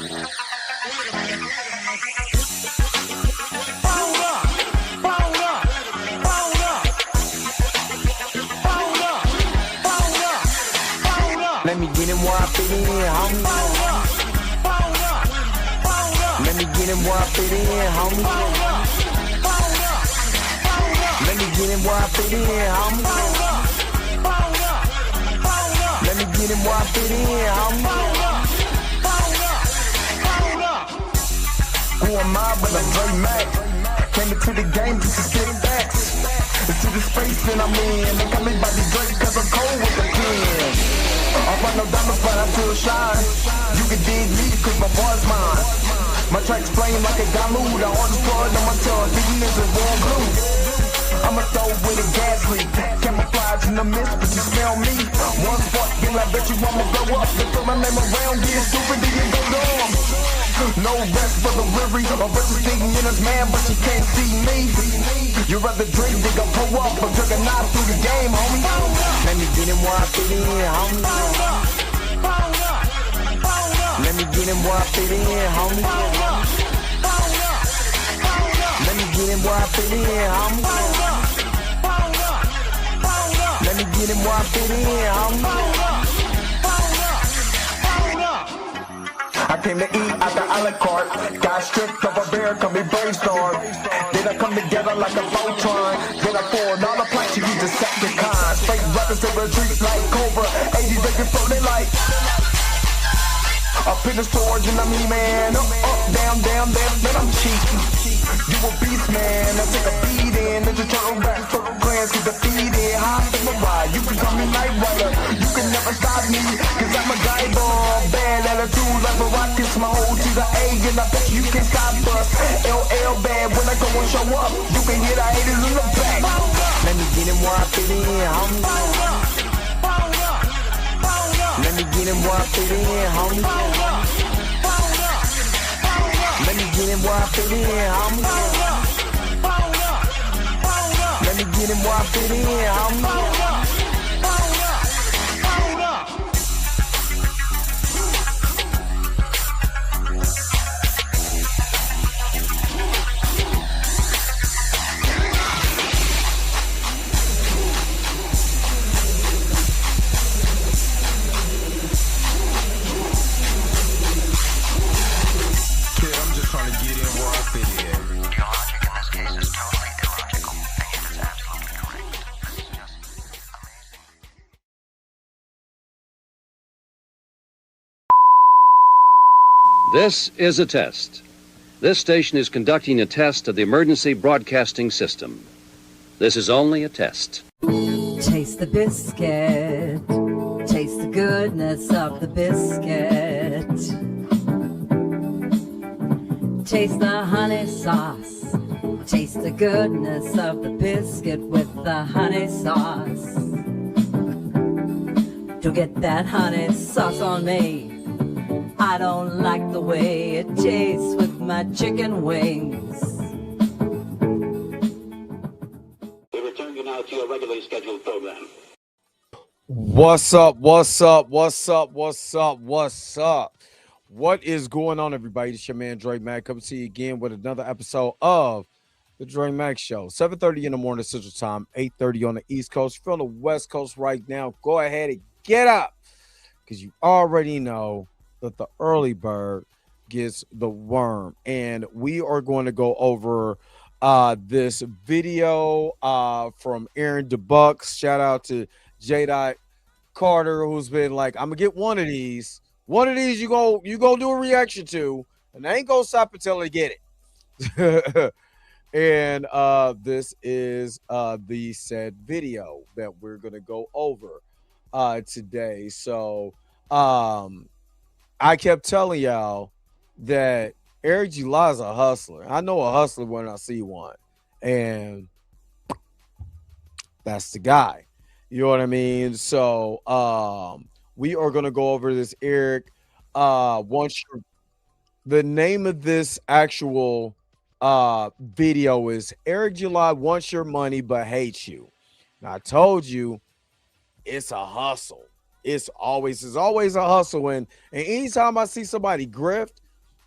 Let me get him where I fit in, homie. Let me get him where I fit in, homie. Let me get him where I fit in, homie. Let me get him where I fit in, homie. Who am I but I'm Dre Mack? Came into the game just to spit facts. Into the space that I'm in. They call me Bobby Drake cause I'm cold with the pen. I run no diamonds but I still shine. You can dig me cause my boy's mine. My tracks flame like a Galu. The hardest blood on my tongue. Beating is a warm glue. I'ma throw with a gas leak. Camouflage in the mist but you smell me. One spark then I bet you I'ma blow up. They throw my name around. Get stupid then you go dumb. No rest for the weary. A versus thinking in his man but you can't see me. You rather drink than go pull up. But took a knife through the game, homie. Let me get him where I fit in, homie. Let me get him where I fit in, homie. Let me get him where I fit in, homie. Let me get him where I fit in, homie. I came to eat at the a la carte. Got stripped of a bear, come be brainstorm. Then I come together like a Voltron. Then I pour all the planks, you use Decepticons. Fake rappers to retreat like Cobra. 80s they can float, they like up in the storage and I'm E-man. Up, down, then I'm cheating. You a beast, man. I take a beat in. Ninja Turtle rap, Turtle Clans get defeated. High samurai, you can call me Night Rider. You can never stop me, cause I'm a guy bomb. Bad attitude like a rocket, my whole to the A, and I bet you can stop us. LL bad when I go and show up. You can hear the haters in the back. Let me get him where I fit in, homie. Let me get him where I fit in, homie. Let me get him where I fit in, homie. Let me get him where I fit in, homie. This is a test. This station is conducting a test of the emergency broadcasting system. This is only a test. Taste the biscuit. Taste the goodness of the biscuit. Taste the honey sauce. Taste the goodness of the biscuit with the honey sauce. Don't get that honey sauce on me. I don't like the way it tastes with my chicken wings. We return you now to your regularly scheduled program. What's up? What's up? What's up? What's up? What's up? What is going on, everybody? It's your man Dre Mack coming to you again with another episode of the Dre Mack Show. 7:30 in the morning Central Time, 8:30 on the East Coast. If you're on the West Coast right now, go ahead and get up because you already know that the early bird gets the worm. And we are going to go over this video from Aaron DeBucks. Shout out to J. Carter, who's been like, I'm gonna get one of these. One of these you go do a reaction to, and I ain't gonna stop until I get it. And this is the said video that we're gonna go over today. So I kept telling y'all that Eric G. La's a hustler. I know a hustler when I see one. And that's the guy. You know what I mean? So we are going to go over this, Eric. The name of this actual video is Eric July wants your money but hates you. Now, I told you it's a hustle. It's always a hustle. And anytime I see somebody grift,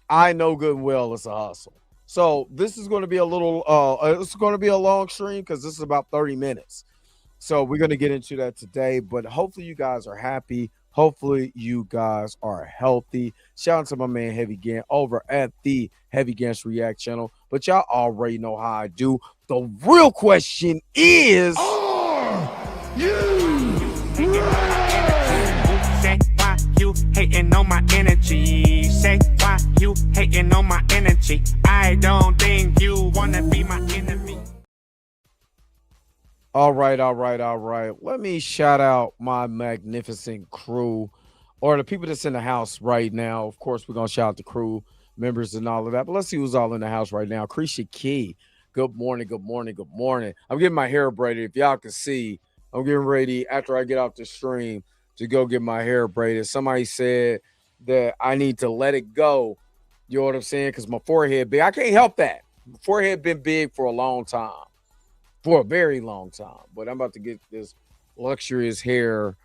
I know good and well it's a hustle. So this is going to be a little it's going to be a long stream because this is about 30 minutes. So we're going to get into that today, but hopefully you guys are happy. Hopefully you guys are healthy. Shout out to my man Heavy Gant over at the Heavy Gant's React channel. But y'all already know how I do. The real question is, Say why you hating on my energy? Say why you hating on my energy? I don't think you wanna be my enemy. all right. Let me shout out my magnificent crew or the people that's in the house right now. Of course, we're going to shout out the crew members and all of that. But let's see who's all in the house right now. Krisha Key, good morning. I'm getting my hair braided. If y'all can see, I'm getting ready after I get off the stream to go get my hair braided. Somebody said that I need to let it go. You know what I'm saying? Because my forehead big. I can't help that. My forehead been big for a long time. For a very long time. But I'm about to get this luxurious hair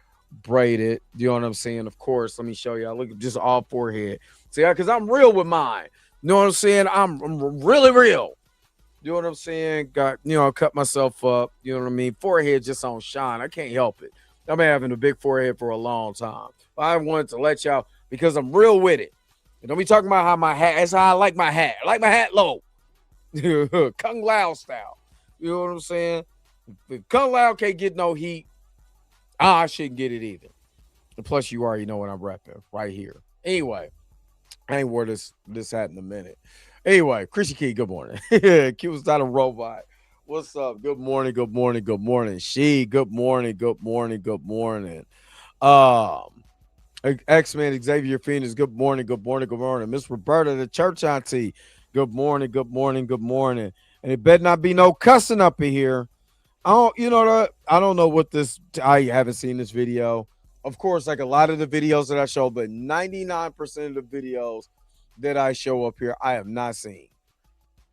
braided. You know what I'm saying? Of course, let me show you. I look at just all forehead. See, because I'm real with mine. You know what I'm saying? I'm really real. You know what I'm saying? Got, cut myself up. You know what I mean? Forehead just on shine. I can't help it. I've been having a big forehead for a long time. I wanted to let y'all, because I'm real with it. And don't be talking about how my hat, that's how I like my hat. I like my hat low. Kung Lao style. You know what I'm saying? If Kung Lao can't get no heat, I shouldn't get it either. And plus, you already know what I'm repping right here. Anyway, I ain't wear this hat in a minute. Anyway, Chrissy Key, good morning. Q was not a robot. What's up? Good morning. She, good morning. X-Man Xavier Phoenix, good morning. Miss Roberta, the church auntie, good morning. And it better not be no cussing up in here. I don't know what this, I haven't seen this video. Of course, like a lot of the videos that I show, but 99% of the videos that I show up here, I have not seen.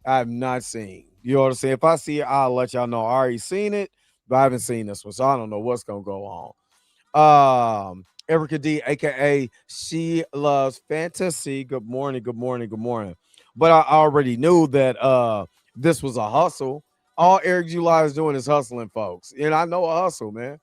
You know what I'm saying? If I see it, I'll let y'all know. I already seen it, but I haven't seen this one, so I don't know what's going to go on. Erica D, a.k.a. She Loves Fantasy. Good morning. But I already knew that this was a hustle. All Eric July is doing is hustling, folks. And I know a hustle, man.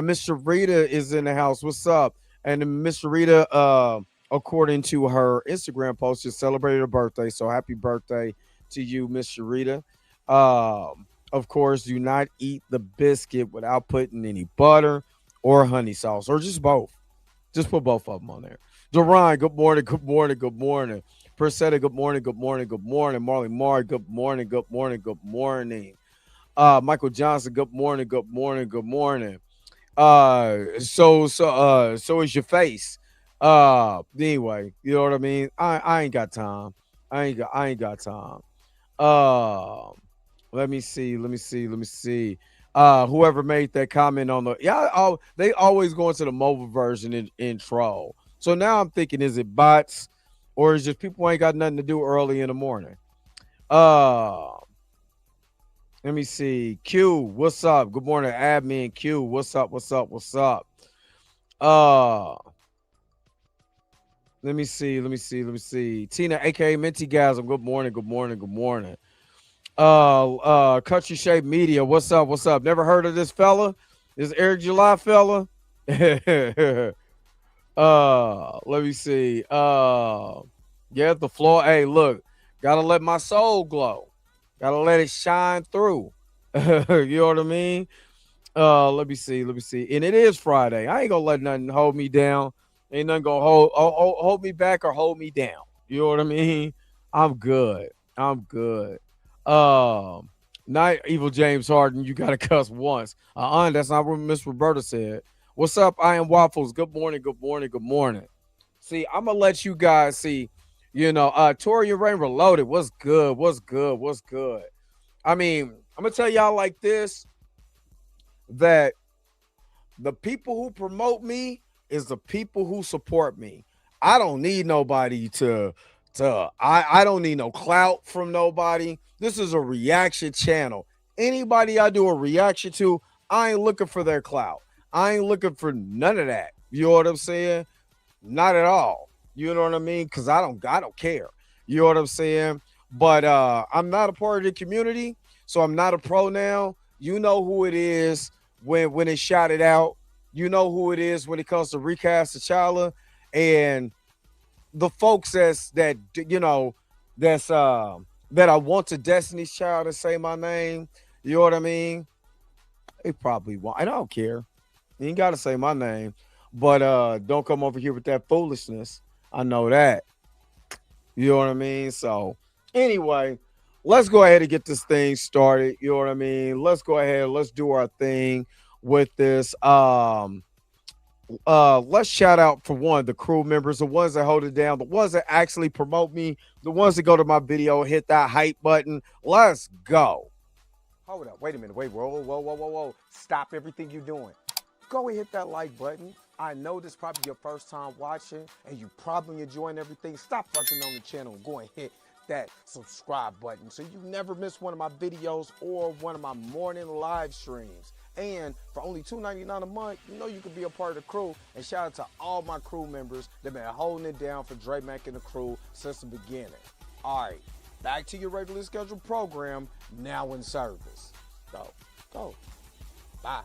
Miss Sharita is in the house. What's up? And Miss Sharita, according to her Instagram post, just celebrated her birthday. So happy birthday to you, Miss Sharita. Of course, do not eat the biscuit without putting any butter or honey sauce, or just both. Just put both of them on there. Duran, good morning. Persetta, good morning. Marley Marr, good morning. Michael Johnson, good morning. So is your face. Anyway, you know what I mean? I ain't got time. I ain't got time. Let me see. Whoever made that comment on the they always go into the mobile version in troll. So now I'm thinking, is it bots or is just people ain't got nothing to do early in the morning? Let me see. Q, what's up? Good morning, admin Q. What's up? Let me see. Tina, aka Minty Gasm. Good morning. Country Shape Media. What's up? Never heard of this fella? This Eric July fella? Let me see. Yeah, the floor. Hey, look, gotta let my soul glow. Gotta let it shine through. You know what I mean? Let me see. And it is Friday. I ain't gonna let nothing hold me down. Ain't nothing gonna hold me back or hold me down. You know what I mean? I'm good. Not Evil James Harden. You gotta cuss once. That's not what Miss Roberta said. What's up? I am Waffles. Good morning. See, I'm gonna let you guys see. Torian Rain Reloaded. What's good? I mean, I'm gonna tell y'all like this, that the people who promote me is the people who support me. I don't need nobody I don't need no clout from nobody. This is a reaction channel. Anybody I do a reaction to, I ain't looking for their clout. I ain't looking for none of that. You know what I'm saying? Not at all. You know what I mean? Because I don't care. You know what I'm saying? But I'm not a part of the community, so I'm not a pro now. You know who it is when it shot it out. You know who it is when it comes to recast T'Challa, and the folks that that I want to Destiny's Child to say my name. You know what I mean? They probably won't. And I don't care. You ain't got to say my name, but don't come over here with that foolishness. I know that. You know what I mean? So anyway, let's go ahead and get this thing started. You know what I mean? Let's go ahead. Let's do our thing with this. Let's shout out for one the crew members, the ones that hold it down, the ones that actually promote me, the ones that go to my video, hit that hype button. Let's go. Hold up. Wait a minute. Wait. Whoa. Stop everything you're doing. Go and hit that like button. I know this is probably your first time watching and you probably enjoying everything. Stop fucking on the channel and go and hit that subscribe button so you never miss one of my videos or one of my morning live streams. And for only $2.99 a month, you know you can be a part of the crew. And shout out to all my crew members that been holding it down for Dre Mack and the crew since the beginning. All right, back to your regularly scheduled program, now in service. Go. Bye.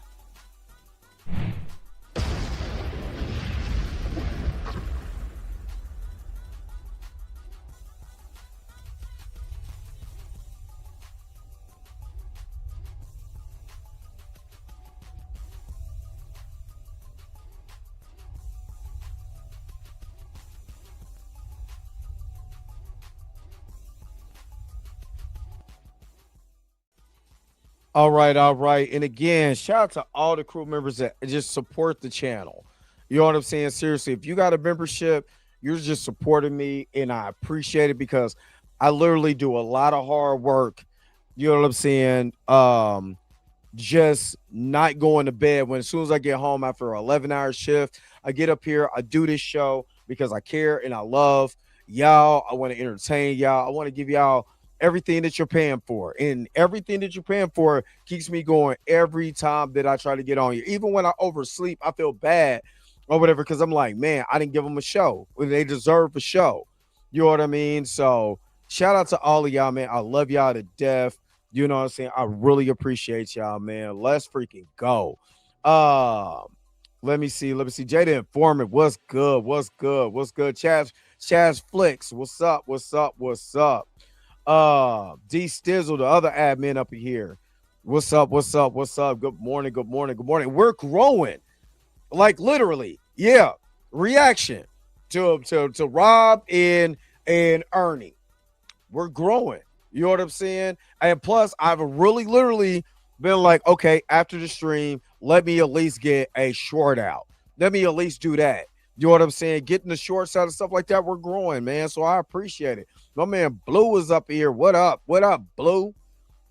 All right. And again, shout out to all the crew members that just support the channel. You know what I'm saying? Seriously, if you got a membership, you're just supporting me, and I appreciate it because I literally do a lot of hard work. You know what I'm saying? Just not going to bed as soon as I get home after an 11-hour shift. I get up here, I do this show because I care and I love y'all. I want to entertain y'all. I want to give y'all everything that you're paying for, and everything that you're paying for keeps me going every time that I try to get on here. Even when I oversleep, I feel bad or whatever because I'm like, man, I didn't give them a show. They deserve a show. You know what I mean? So shout out to all of y'all, man. I love y'all to death. You know what I'm saying? I really appreciate y'all, man. Let's freaking go. Let me see. Jada Informant, what's good? Chaz Flicks, what's up? D Stizzle, the other admin up here. What's up? Good morning. We're growing. Like literally. Yeah. Reaction to Rob and Ernie. We're growing. You know what I'm saying? And plus, I've really literally been like, okay, after the stream, let me at least get a short out. Let me at least do that. You know what I'm saying? Getting the shorts out and stuff like that, we're growing, man. So I appreciate it. My man Blue is up here. What up, Blue?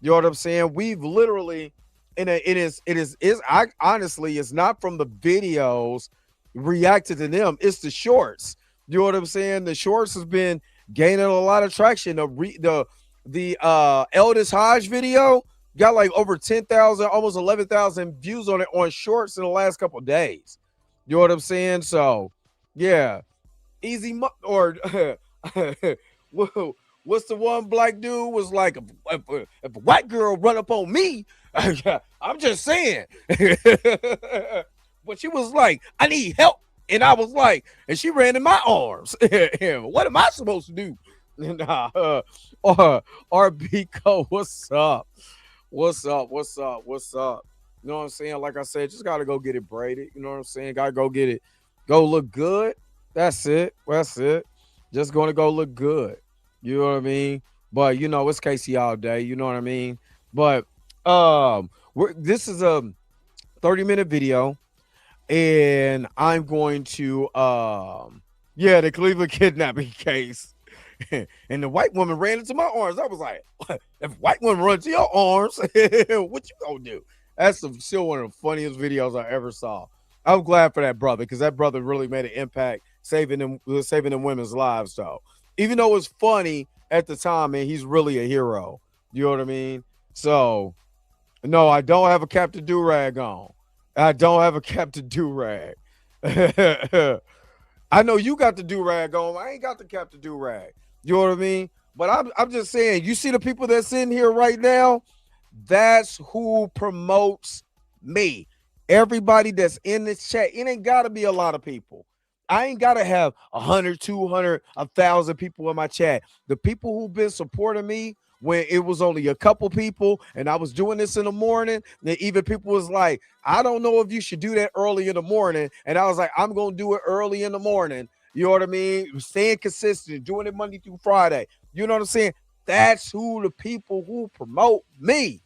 You know what I'm saying? We've literally, I honestly, it's not from the videos reacted to them. It's the shorts. You know what I'm saying? The shorts has been gaining a lot of traction. The Eldest Hodge video got like over 10,000, almost 11,000 views on it on shorts in the last couple of days. You know what I'm saying? So, yeah. Or what's the one black dude was like, if a white girl run up on me, I'm just saying. But she was like, I need help. And I was like, and she ran in my arms. What am I supposed to do? RB what's up? You know what I'm saying? Like I said, just gotta go get it braided. You know what I'm saying? Gotta go get it, go look good. That's it. Just gonna go look good. You know what I mean? But you know, it's Casey all day. You know what I mean? But this is a 30-minute video, and I'm going to the Cleveland kidnapping case. And the white woman ran into my arms. I was like, what? If a white woman runs to your arms, what you gonna do? That's still one of the funniest videos I ever saw. I'm glad for that brother because that brother really made an impact saving them women's lives, though. Even though it was funny at the time, man, he's really a hero. You know what I mean? So, no, I don't have a Captain Do-Rag on. I know you got the do-rag on. I ain't got the cap to do-rag. You know what I mean? But I'm just saying, you see the people that's in here right now? That's who promotes me. Everybody that's in this chat, it ain't got to be a lot of people. I ain't got to have 100, 200, 1,000 people in my chat. The people who've been supporting me when it was only a couple people and I was doing this in the morning, then even people was like, I don't know if you should do that early in the morning. And I was like, I'm going to do it early in the morning. You know what I mean? Staying consistent, doing it Monday through Friday. You know what I'm saying? That's who the people who promote me.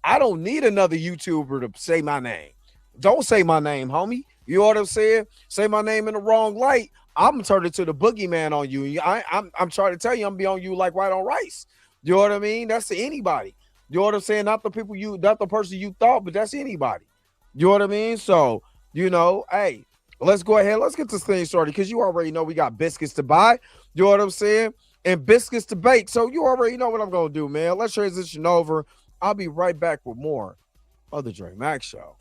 I don't need another YouTuber to say my name. Don't say my name, homie. You know what I'm saying? Say my name in the wrong light, I'm gonna turn it to the boogeyman on you. I'm trying to tell you, I'm gonna be on you like white on rice. You know what I mean? That's to anybody. You know what I'm saying? Not the people not the person you thought, but that's anybody. You know what I mean? So, you know, hey, let's go ahead. Let's get this thing started because you already know we got biscuits to buy. You know what I'm saying? And biscuits to bake. So you already know what I'm gonna do, man. Let's transition over. I'll be right back with more of the Dre Mack Show.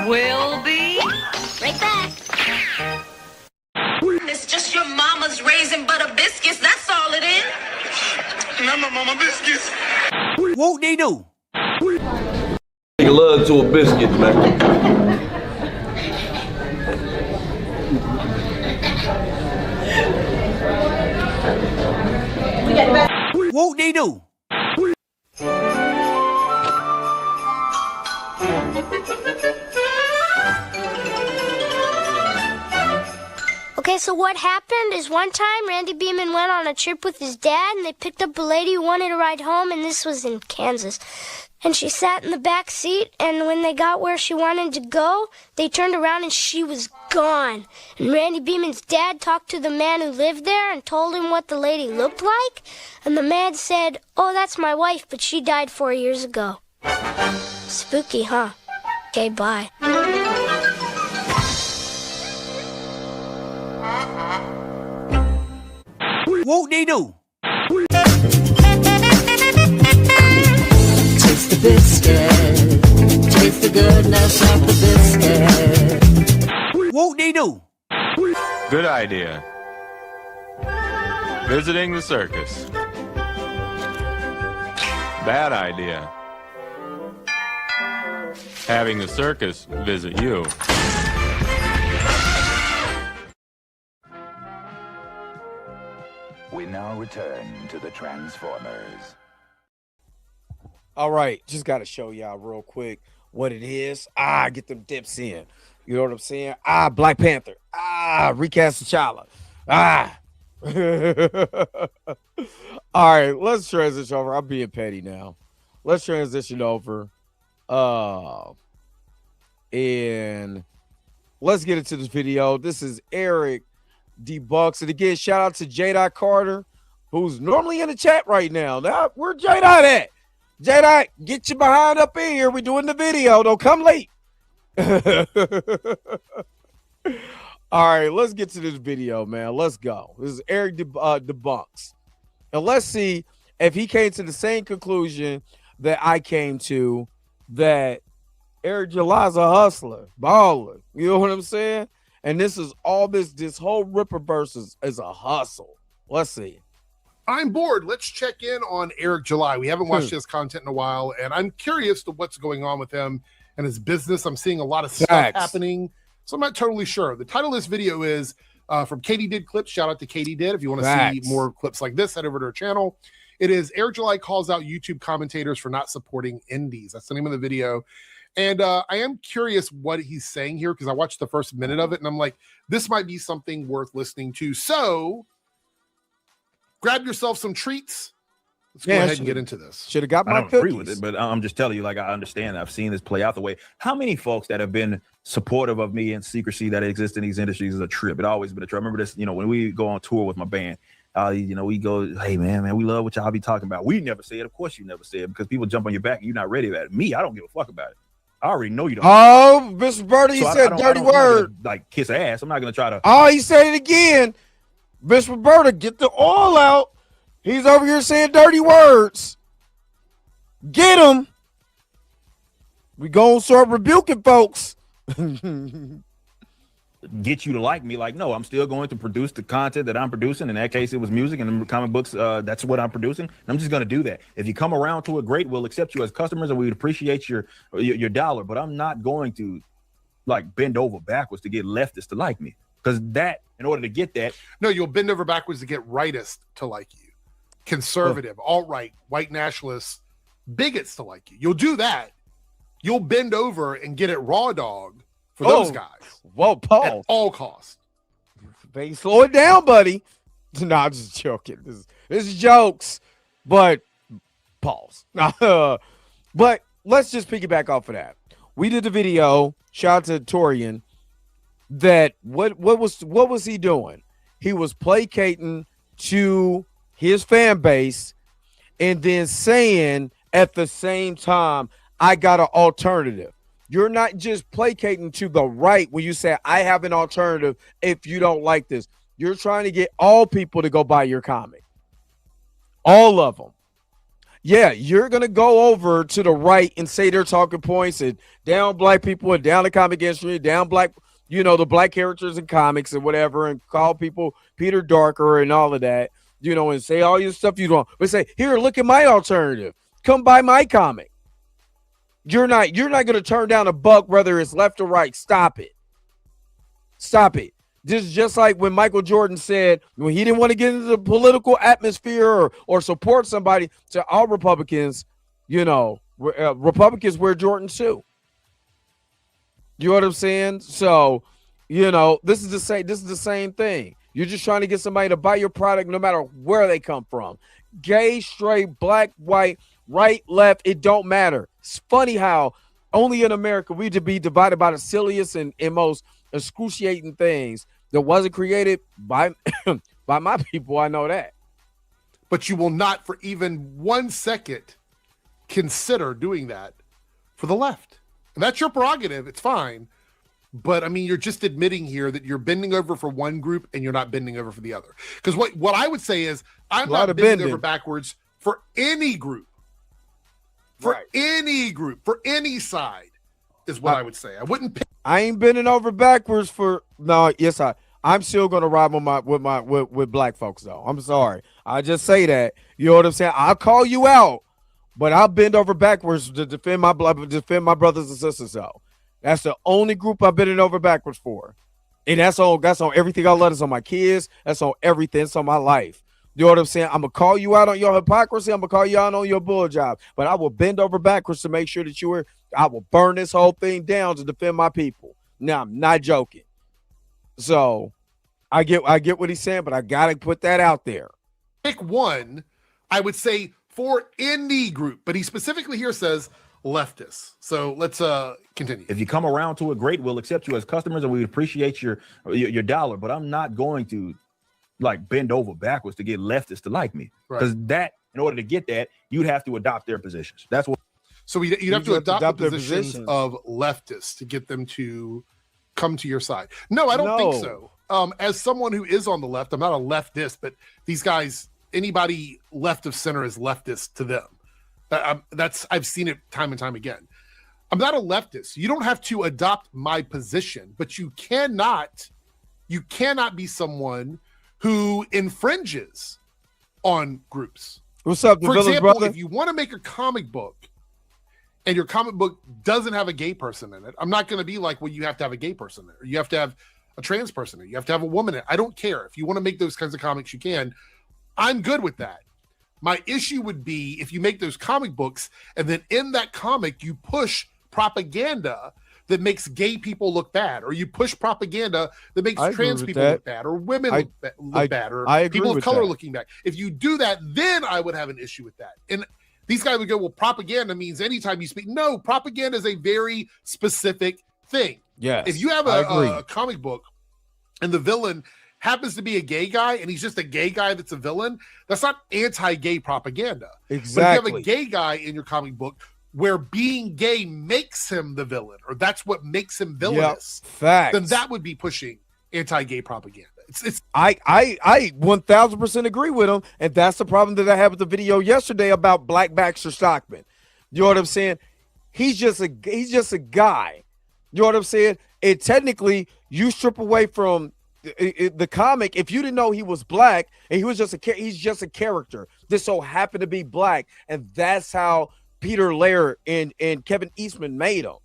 Will be Right back. It's just your mama's raisin butter biscuits. That's all it is. Not my mama biscuits. Whoop de doo. Nigga love to a biscuit, man. Whoop de doo. Okay, so what happened is one time Randy Beeman went on a trip with his dad and they picked up a lady who wanted to ride home, and this was in Kansas. And she sat in the back seat, and when they got where she wanted to go, they turned around and she was gone. And Randy Beeman's dad talked to the man who lived there and told him what the lady looked like. And the man said, "Oh, that's my wife, but she died 4 years ago." Spooky, huh? Okay, bye. Whoop de doo. Taste the biscuit. Taste the goodness of the biscuit. Whoop de doo. Good idea. Visiting the circus. Bad idea. Having the circus visit you. We now return to the Transformers. All right, just got to show y'all real quick what it is. Get them dips in. You know what I'm saying? Black Panther. Recast T'Challa. All right, let's transition over. I'm being petty now. Let's transition over. And let's get into this video. This is Eric Debunks. And again, shout out to J. Carter, who's normally in the chat right now. Now, where J. at? J. get your behind up in here. We're doing the video. Don't come late. All right, let's get to this video, man. Let's go. This is Eric Debunks. And let's see if he came to the same conclusion that I came to, that Eric July's a hustler, baller. You know what I'm saying? And this is all this whole Rippaverse is a hustle. Let's see. I'm bored. Let's check in on Eric July. We haven't watched his content in a while, and I'm curious to what's going on with him and his business. I'm seeing a lot of stuff happening, so I'm not totally sure. The title of this video is from Katie Did Clips. Shout out to Katie Did. If you want to see more clips like this, head over to her channel. It is Eric July calls out YouTube commentators for not supporting indies. That's the name of the video. And I am curious what he's saying here, because I watched the first minute of it and I'm like, this might be something worth listening to. So grab yourself some treats. Let's go ahead and get into this. Should have got my I don't agree with it, but I'm just telling you, like, I understand. I've seen this play out the way. How many folks that have been supportive of me and secrecy that exists in these industries is a trip. It always been a trip. I remember this, when we go on tour with my band, we go, hey, man, we love what y'all be talking about. We never say it. Of course you never say it, because people jump on your back and you're not ready for that. Me, I don't give a fuck about it. I already know you don't. Oh, Mr. Birdie, he said dirty word. Like kiss ass. I'm not going to try to. Oh, he said it again. Mr. Roberta, get the oil out. He's over here saying dirty words. Get him. We gonna start rebuking folks. get you to like me. Like, no, I'm still going to produce the content that I'm producing. In that case, it was music and comic books. That's what I'm producing. And I'm just going to do that. If you come around to it, great. We'll accept you as customers and we would appreciate your dollar. But I'm not going to like bend over backwards to get leftists to like me, because that, in order to get that, no, you'll bend over backwards to get rightists to like you, conservative, alt-right, white nationalists, bigots to like you. You'll do that. You'll bend over and get it raw dog for those guys. Whoa, Paul. At all costs. Baby, slow it down, buddy. No, I'm just joking. This is jokes, but pause. But let's just piggyback off of that. We did the video. Shout out to Torian. That what was he doing? He was placating to his fan base, and then saying at the same time, I got an alternative. You're not just placating to the right when you say, I have an alternative if you don't like this. You're trying to get all people to go buy your comic. All of them. Yeah, you're going to go over to the right and say their talking points and down black people and down the comic industry, down black, the black characters in comics and whatever, and call people Peter Darker and all of that, and say all your stuff you don't. But say, here, look at my alternative. Come buy my comic. You're not going to turn down a buck, whether it's left or right. Stop it. Stop it. This is just like when Michael Jordan said, when he didn't want to get into the political atmosphere or support somebody, to all Republicans, Republicans wear Jordan too. You know what I'm saying? So, this is the same thing. You're just trying to get somebody to buy your product no matter where they come from. Gay, straight, black, white, right, left, it don't matter. It's funny how only in America we to be divided by the silliest and most excruciating things that wasn't created by by my people. I know that. But you will not for even 1 second consider doing that for the left. And that's your prerogative. It's fine. But I mean, you're just admitting here that you're bending over for one group and you're not bending over for the other. Because what I would say is I'm not bending over backwards for any group. For any group, for any side, is what I would say. I wouldn't pick. I ain't bending over backwards for no. Yes, I'm still gonna ride with black folks though. I'm sorry. I just say that. You know what I'm saying? I'll call you out, but I'll bend over backwards to defend my brothers and sisters though. That's the only group I'm bending over backwards for, and that's on everything I love. It's on my kids. That's on everything. It's on my life. You know what I'm saying? I'm going to call you out on your hypocrisy. I'm going to call you out on your bull job. But I will bend over backwards to make sure that I will burn this whole thing down to defend my people. Now, I'm not joking. So I get what he's saying, but I got to put that out there. Pick one, I would say, for any group. But he specifically here says leftists. So let's continue. If you come around to it, great. We'll accept you as customers and we would appreciate your dollar. But I'm not going to like bend over backwards to get leftists to like me, because that, in order to get that, you'd have to adopt their positions. That's what. So you'd have to adopt the positions of leftists to get them to come to your side. No, I don't think so. As someone who is on the left, I'm not a leftist, but these guys, anybody left of center is leftist to them. I've seen it time and time again. I'm not a leftist. You don't have to adopt my position, but you cannot be someone who infringes on groups. What's up, for example, brother? If you want to make a comic book and your comic book doesn't have a gay person in it, I'm not going to be like, well, you have to have a gay person there. You have to have a trans person in it. You have to have a woman in it. I don't care. If you want to make those kinds of comics, you can. I'm good with that. My issue would be if you make those comic books and then in that comic you push propaganda that makes gay people look bad, or you push propaganda that makes trans people look bad, or women look bad, or people of color looking bad. If you do that, then I would have an issue with that. And these guys would go, well, propaganda means anytime you speak. No, propaganda is a very specific thing. Yes, if you have a comic book and the villain happens to be a gay guy and he's just a gay guy that's a villain, that's not anti-gay propaganda. Exactly. But if you have a gay guy in your comic book where being gay makes him the villain, or that's what makes him villainous, then that would be pushing anti-gay propaganda. I 1000% agree with him, and that's the problem that I had with the video yesterday about Black Baxter Stockman. You know what I'm saying? He's just a guy You know what I'm saying? And technically, you strip away from the comic. If you didn't know he was black and he was he's just a character. This so happened to be black, and that's how Peter Laird and Kevin Eastman made him.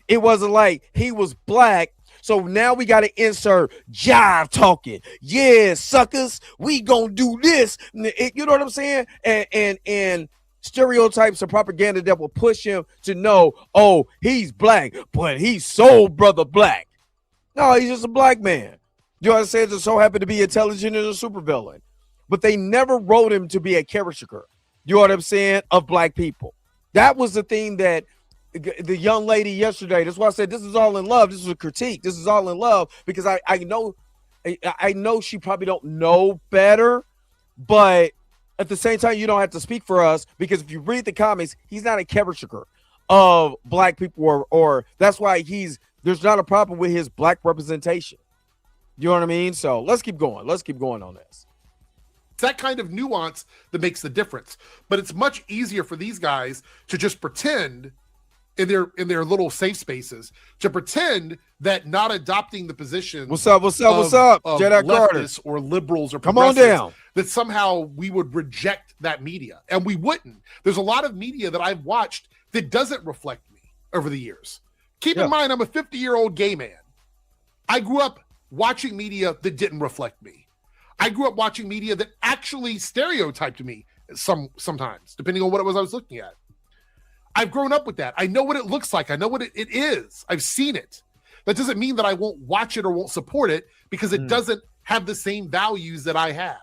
It wasn't like he was black. So now we got to insert jive talking. Yeah, suckers, we gonna do this. You know what I'm saying? And stereotypes and propaganda that will push him to know, oh, he's black, but he's soul brother black. No, he's just a black man. You know what I'm saying? Just so happened to be intelligent and a supervillain. But they never wrote him to be a caricature. You know what I'm saying? Of black people. That was the thing that the young lady yesterday, that's why I said this is all in love. This is a critique. This is all in love because I know she probably don't know better, but at the same time, you don't have to speak for us because if you read the comics, he's not a caricature of black people or that's why there's not a problem with his black representation. You know what I mean? So let's keep going. Let's keep going on this. It's that kind of nuance that makes the difference. But it's much easier for these guys to just pretend in their little safe spaces to pretend that not adopting the position. What's up, Jedi Carter or liberals or come on down. That somehow we would reject that media, and we wouldn't. There's a lot of media that I've watched that doesn't reflect me over the years. Keep in mind, I'm a 50-year-old gay man. I grew up watching media that didn't reflect me. I grew up watching media that actually stereotyped me sometimes, depending on what it was I was looking at. I've grown up with that. I know what it looks like. I know what it is. I've seen it. That doesn't mean that I won't watch it or won't support it because it doesn't have the same values that I have.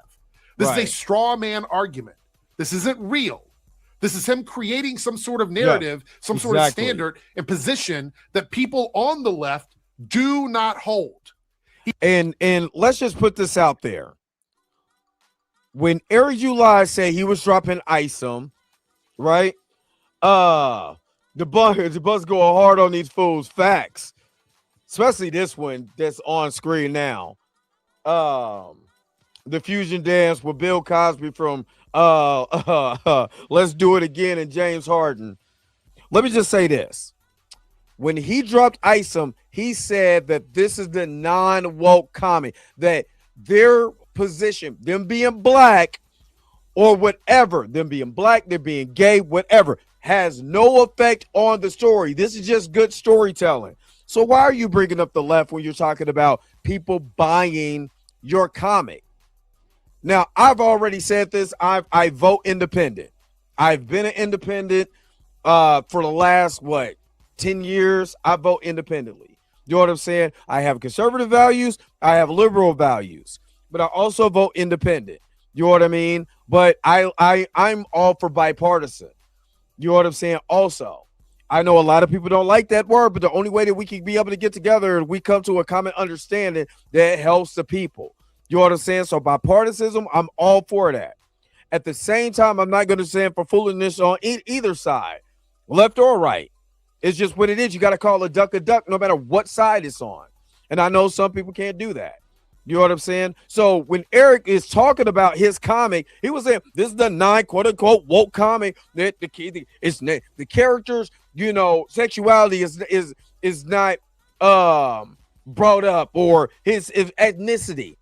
This is a straw man argument. This isn't real. This is him creating some sort of narrative, sort of standard and position that people on the left do not hold. And let's just put this out there. When Eric July said he was dropping Isom, right? The buzz going hard on these fools. Facts, especially this one that's on screen now. The fusion dance with Bill Cosby from Let's Do It Again and James Harden. Let me just say this: when he dropped Isom, he said that this is the non-woke comic, that their position, them being black or whatever, them being black, they're being gay, whatever, has no effect on the story. This is just good storytelling. So why are you bringing up the left when you're talking about people buying your comic? Now, I've already said this. I vote independent. I've been an independent for the last, 10 years. I vote independently. You know what I'm saying? I have conservative values. I have liberal values. But I also vote independent. You know what I mean? But I'm all for bipartisan. You know what I'm saying? Also, I know a lot of people don't like that word, but the only way that we can be able to get together is we come to a common understanding that helps the people. You know what I'm saying? So bipartisanism, I'm all for that. At the same time, I'm not going to stand for foolishness on either side, left or right. It's just what it is. You got to call a duck, no matter what side it's on. And I know some people can't do that. You know what I'm saying? So when Eric is talking about his comic, he was saying this is the non-quote-unquote woke comic that the characters, you know, sexuality is not brought up, or his ethnicity.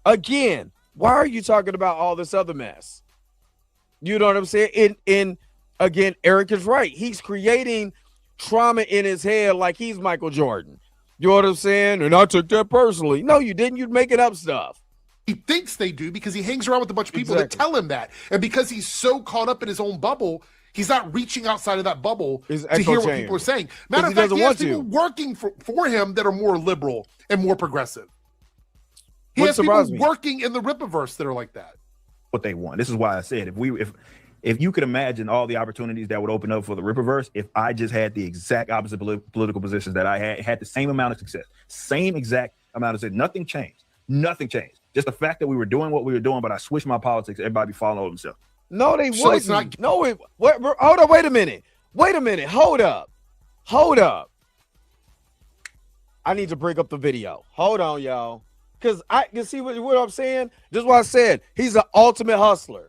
Again, why are you talking about all this other mess? You know what I'm saying? And again, Eric is right. He's creating trauma in his head like he's Michael Jordan. You know what I'm saying? And I took that personally. No, you didn't. You'd making up stuff. He thinks they do because he hangs around with a bunch of people that tell him that. And because he's so caught up in his own bubble, he's not reaching outside of that bubble to hear what people are saying. Matter of fact, he has people working for him that are more liberal and more progressive. He has people working in the Rippaverse that are like that. What they want. This is why I said if you could imagine all the opportunities that would open up for the Rippaverse, if I just had the exact opposite political positions that I had the same amount of success, same exact amount of success, nothing changed. Nothing changed. Just the fact that we were doing what we were doing, but I switched my politics, everybody be falling over themselves. No, they wouldn't. Hold on, wait a minute. Hold up. I need to bring up the video. Hold on, y'all. Because I can see what I'm saying. This is what I said. He's an ultimate hustler.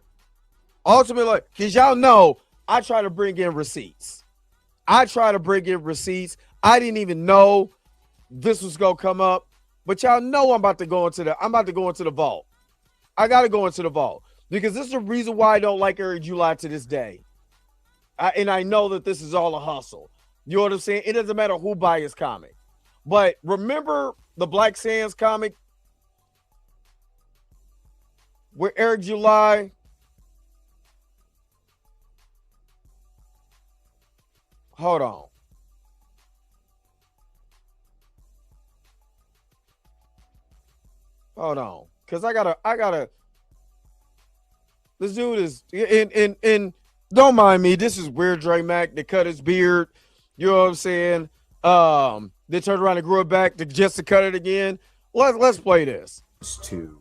Because y'all know I try to bring in receipts. I I didn't even know this was gonna come up, but y'all know I'm about to go into the vault. I gotta go into the vault because this is the reason why I don't like Eric July to this day. And I know that this is all a hustle. You know what I'm saying? It doesn't matter who buys his comic. But remember the Black Sands comic where Eric July hold on. Hold on. Because I gotta this dude is in don't mind me. This is weird. Dre Mac. They cut his beard. You know what I'm saying? They turned around and grew it back just to cut it again. Let's play this. To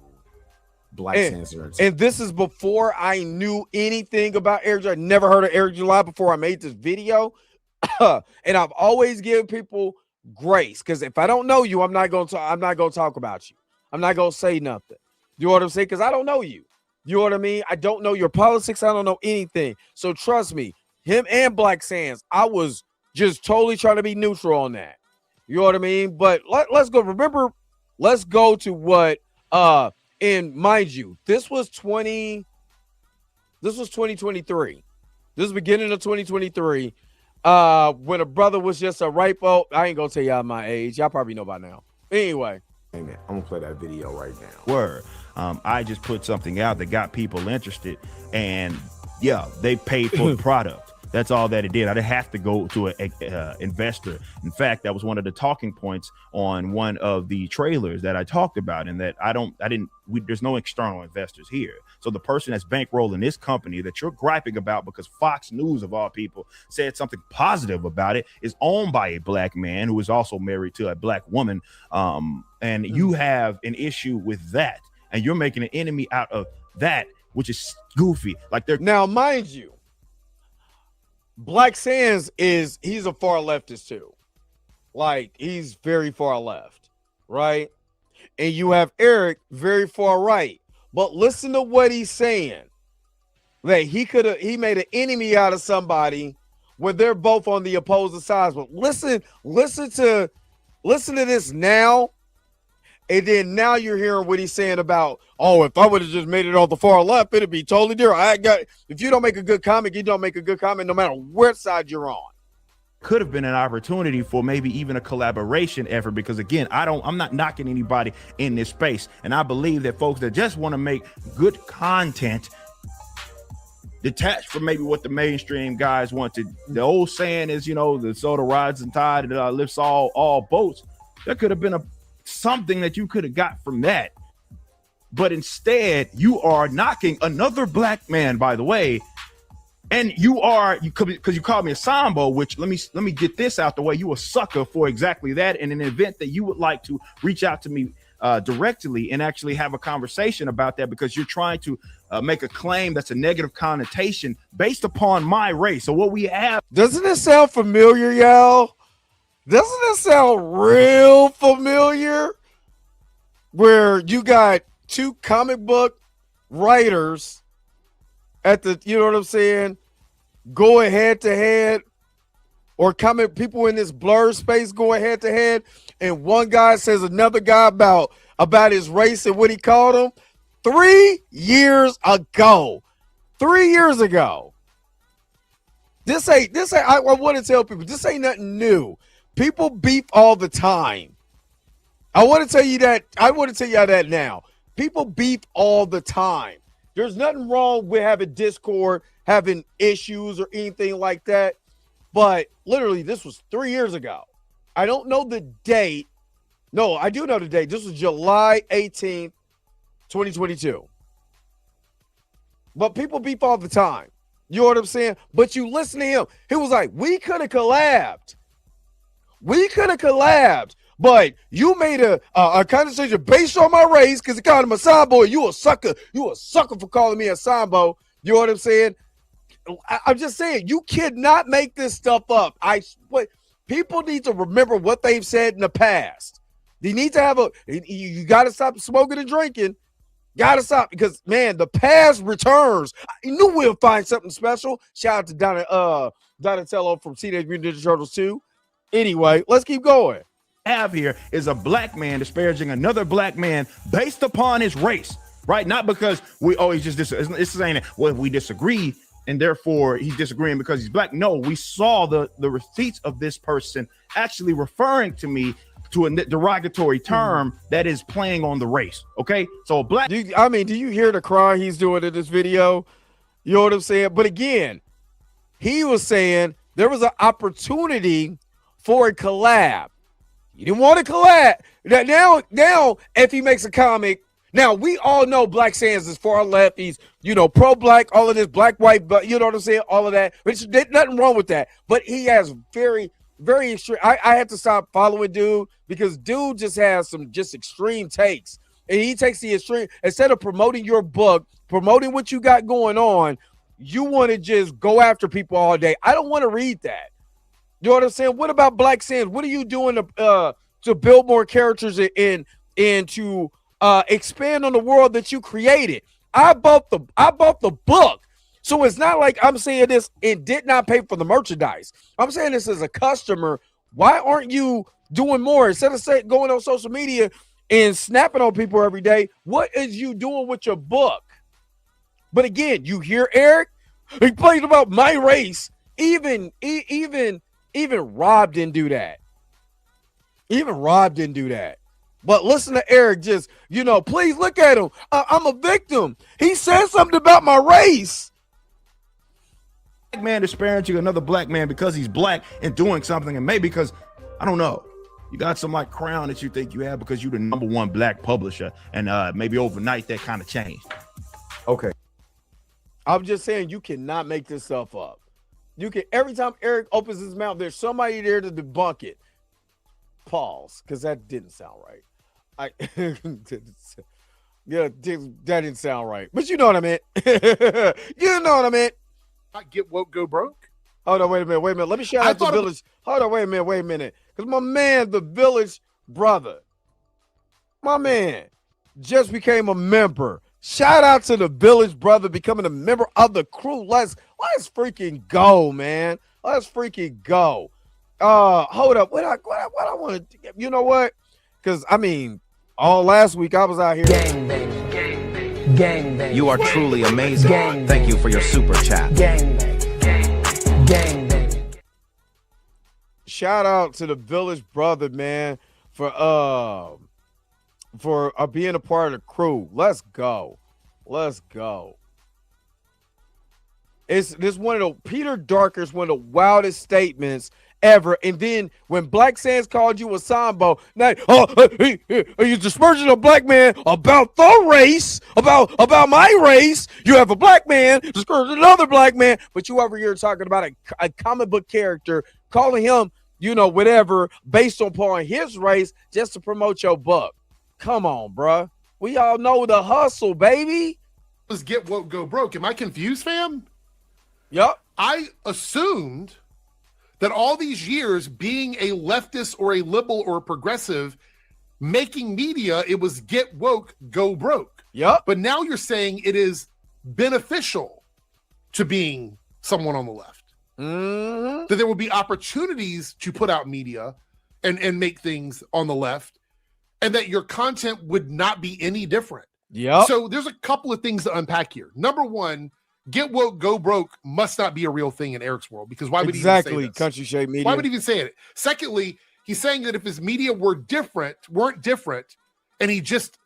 Black Sands. And this is before I knew anything about Eric July. I never heard of Eric July before I made this video. And I've always given people grace because if I don't know you, I'm not gonna talk about you. I'm not gonna say nothing. You know what I'm saying? Because I don't know you. You know what I mean? I don't know your politics. I don't know anything. So trust me, him and Black Sands, I was just totally trying to be neutral on that. You know what I mean? But let's go. Remember, let's go to what and mind you, this was 2023. This is beginning of 2023. When a brother was just a ripo. I ain't gonna tell y'all my age. Y'all probably know by now. Anyway. I'm gonna play that video right now. Word. I just put something out that got people interested, and yeah, they paid for the product. That's all that it did. I didn't have to go to an investor. In fact, that was one of the talking points on one of the trailers that I talked about, and that there's no external investors here. So the person that's bankrolling this company that you're griping about because Fox News of all people said something positive about it is owned by a black man who is also married to a black woman. And you have an issue with that, and you're making an enemy out of that, which is goofy. Like they're now, mind you, Black Sands he's a far leftist too. Like he's very far left, right? And you have Eric very far right. But listen to what he's saying. That he made an enemy out of somebody when they're both on the opposing sides. But listen to this now. And then now you're hearing what he's saying about, oh, if I would have just made it on the far left, it'd be totally different. If you don't make a good comic, you don't make a good comic no matter what side you're on. Could have been an opportunity for maybe even a collaboration effort, because again, I'm not knocking anybody in this space. And I believe that folks that just want to make good content detached from maybe what the mainstream guys want to. The old saying is, the soda rides and tide lifts all boats. There could have been something that you could have got from that, but instead you are knocking another black man, by the way, and because you called me a Sambo, which let me get this out the way. You a sucker for exactly that. In an event that you would like to reach out to me directly and actually have a conversation about that, because you're trying to make a claim that's a negative connotation based upon my race. So what we have, doesn't it sound familiar, y'all? Doesn't it sound real familiar? Where you got two comic book writers at the, you know what I'm saying, going head to head, or comic people in this blur space going head to head, and one guy says another guy about his race and what he called him 3 years ago. 3 years ago. This ain't I want to tell people, this ain't nothing new. People beef all the time. I want to tell you that. I want to tell you that now. People beef all the time. There's nothing wrong with having Discord, having issues or anything like that. But literally, this was 3 years ago. I don't know the date. No, I do know the date. This was July 18th, 2022. But people beef all the time. You know what I'm saying? But you listen to him. He was like, we could have collabed. But you made a conversation based on my race because you called him a Sambo. You a sucker. You a sucker for calling me a Sambo. You know what I'm saying? I'm just saying, you cannot make this stuff up. People need to remember what they've said in the past. They need to have you got to stop smoking and drinking. Got to stop, because, man, the past returns. I knew we'll find something special. Shout out to Donatello from Teenage Mutant Ninja Turtles 2. Anyway, let's keep going. Have here is a black man disparaging another black man based upon his race, right? Not because he's just this saying that, well, we disagree and therefore he's disagreeing because he's black. No, we saw the receipts of this person actually referring to me to a derogatory term that is playing on the race. Okay, so black. Do you hear the cry he's doing in this video? You know what I'm saying? But again, he was saying there was an opportunity for a collab. You didn't want to collab. Now, if he makes a comic, now we all know Black Sans is far left. He's, pro-black, all of this, black, white, but you know what I'm saying? All of that. Which there's nothing wrong with that. But he has very, very extreme. I had to stop following dude because dude just has some just extreme takes. And he takes the extreme, instead of promoting your book, promoting what you got going on, you want to just go after people all day. I don't want to read that. You know what I'm saying? What about Black Sans? What are you doing to build more characters and to expand on the world that you created? I bought the book. So it's not like I'm saying this and did not pay for the merchandise. I'm saying this as a customer. Why aren't you doing more? Instead of going on social media and snapping on people every day, what is you doing with your book? But again, you hear Eric? He plays about my race. Even Rob didn't do that. Even Rob didn't do that. But listen to Eric just, please look at him. I'm a victim. He said something about my race. Black man disparaging another black man because he's black and doing something, and maybe because, I don't know, you got some like crown that you think you have because you're the #1 black publisher, and maybe overnight that kind of changed. Okay. I'm just saying you cannot make this stuff up. You can, every time Eric opens his mouth, there's somebody there to debunk it. Pause, because that didn't sound right. That didn't sound right. But you know what I meant. You know what I meant. Not get woke, go broke. Hold on, wait a minute. Let me shout out the Village. Hold on, wait a minute. Because my man, the Village brother, my man, just became a member. Shout out to the Village brother becoming a member of the crew. Let's freaking go, man. Let's freaking go. Hold up. What I want to, you know what? Because all last week I was out here. Gang bang. Gang bang. You are truly amazing. Gang Thank you for your super chat. Gang bang. Gang bang. Shout out to the Village brother, man, for being a part of the crew. Let's go. It's this one of the Peter Darker's one of the wildest statements ever. And then when Black Sans called you a Sambo, now are you disparaging a black man about the race, about my race? You have a black man disparaging another black man, but you over here talking about a comic book character, calling him, whatever, based upon his race, just to promote your book. Come on, bruh. We all know the hustle, baby. Let's get woke, go broke. Am I confused, fam? Yep. I assumed that all these years being a leftist or a liberal or a progressive, making media, it was get woke, go broke. Yep. But now you're saying it is beneficial to being someone on the left. Mm-hmm. That there will be opportunities to put out media and make things on the left, and that your content would not be any different. Yeah. So there's a couple of things to unpack here. Number one, get woke, go broke must not be a real thing in Eric's world, because why would he even say this? Country Shade Media. Why would he even say it? Secondly, he's saying that if his media weren't different, and he just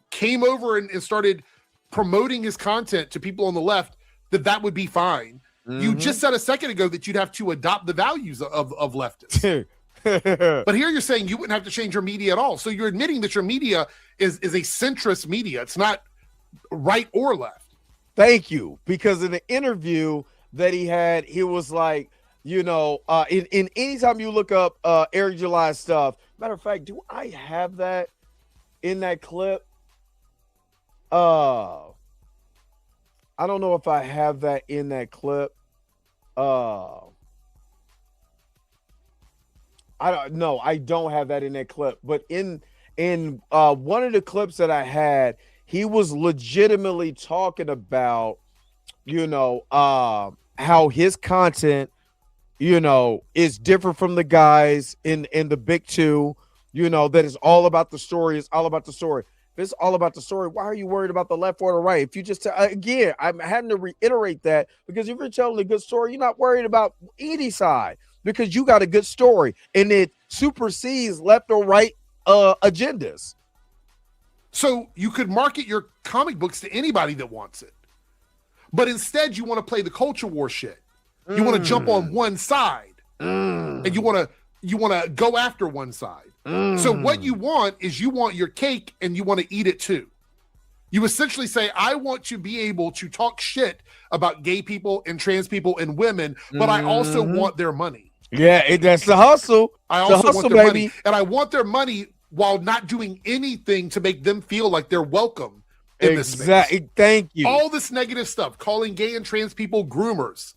came over and started promoting his content to people on the left, that would be fine. Mm-hmm. You just said a second ago that you'd have to adopt the values of leftists. But here you're saying you wouldn't have to change your media at all. So you're admitting that your media is a centrist media. It's not right or left. Thank you. Because in the interview that he had, he was like, in anytime you look up Eric July stuff, matter of fact, do I have that in that clip? I don't know if I have that in that clip. I don't have that in that clip. But in one of the clips that I had, he was legitimately talking about, how his content, is different from the guys in the big two, that is all about the story. It's all about the story. If it's all about the story, why are you worried about the left or the right? If you just, again, I'm having to reiterate that, because if you're telling a good story, you're not worried about any side, because you got a good story and it supersedes left or right agendas. So you could market your comic books to anybody that wants it. But instead, you want to play the culture war shit. You want to jump on one side, and you want to go after one side. So what you want is you want your cake and you want to eat it too. You essentially say, I want to be able to talk shit about gay people and trans people and women, but I also want their money. Yeah, that's the hustle. I also want their money, and I want their money while not doing anything to make them feel like they're welcome in this space. Thank you. All this negative stuff, calling gay and trans people groomers,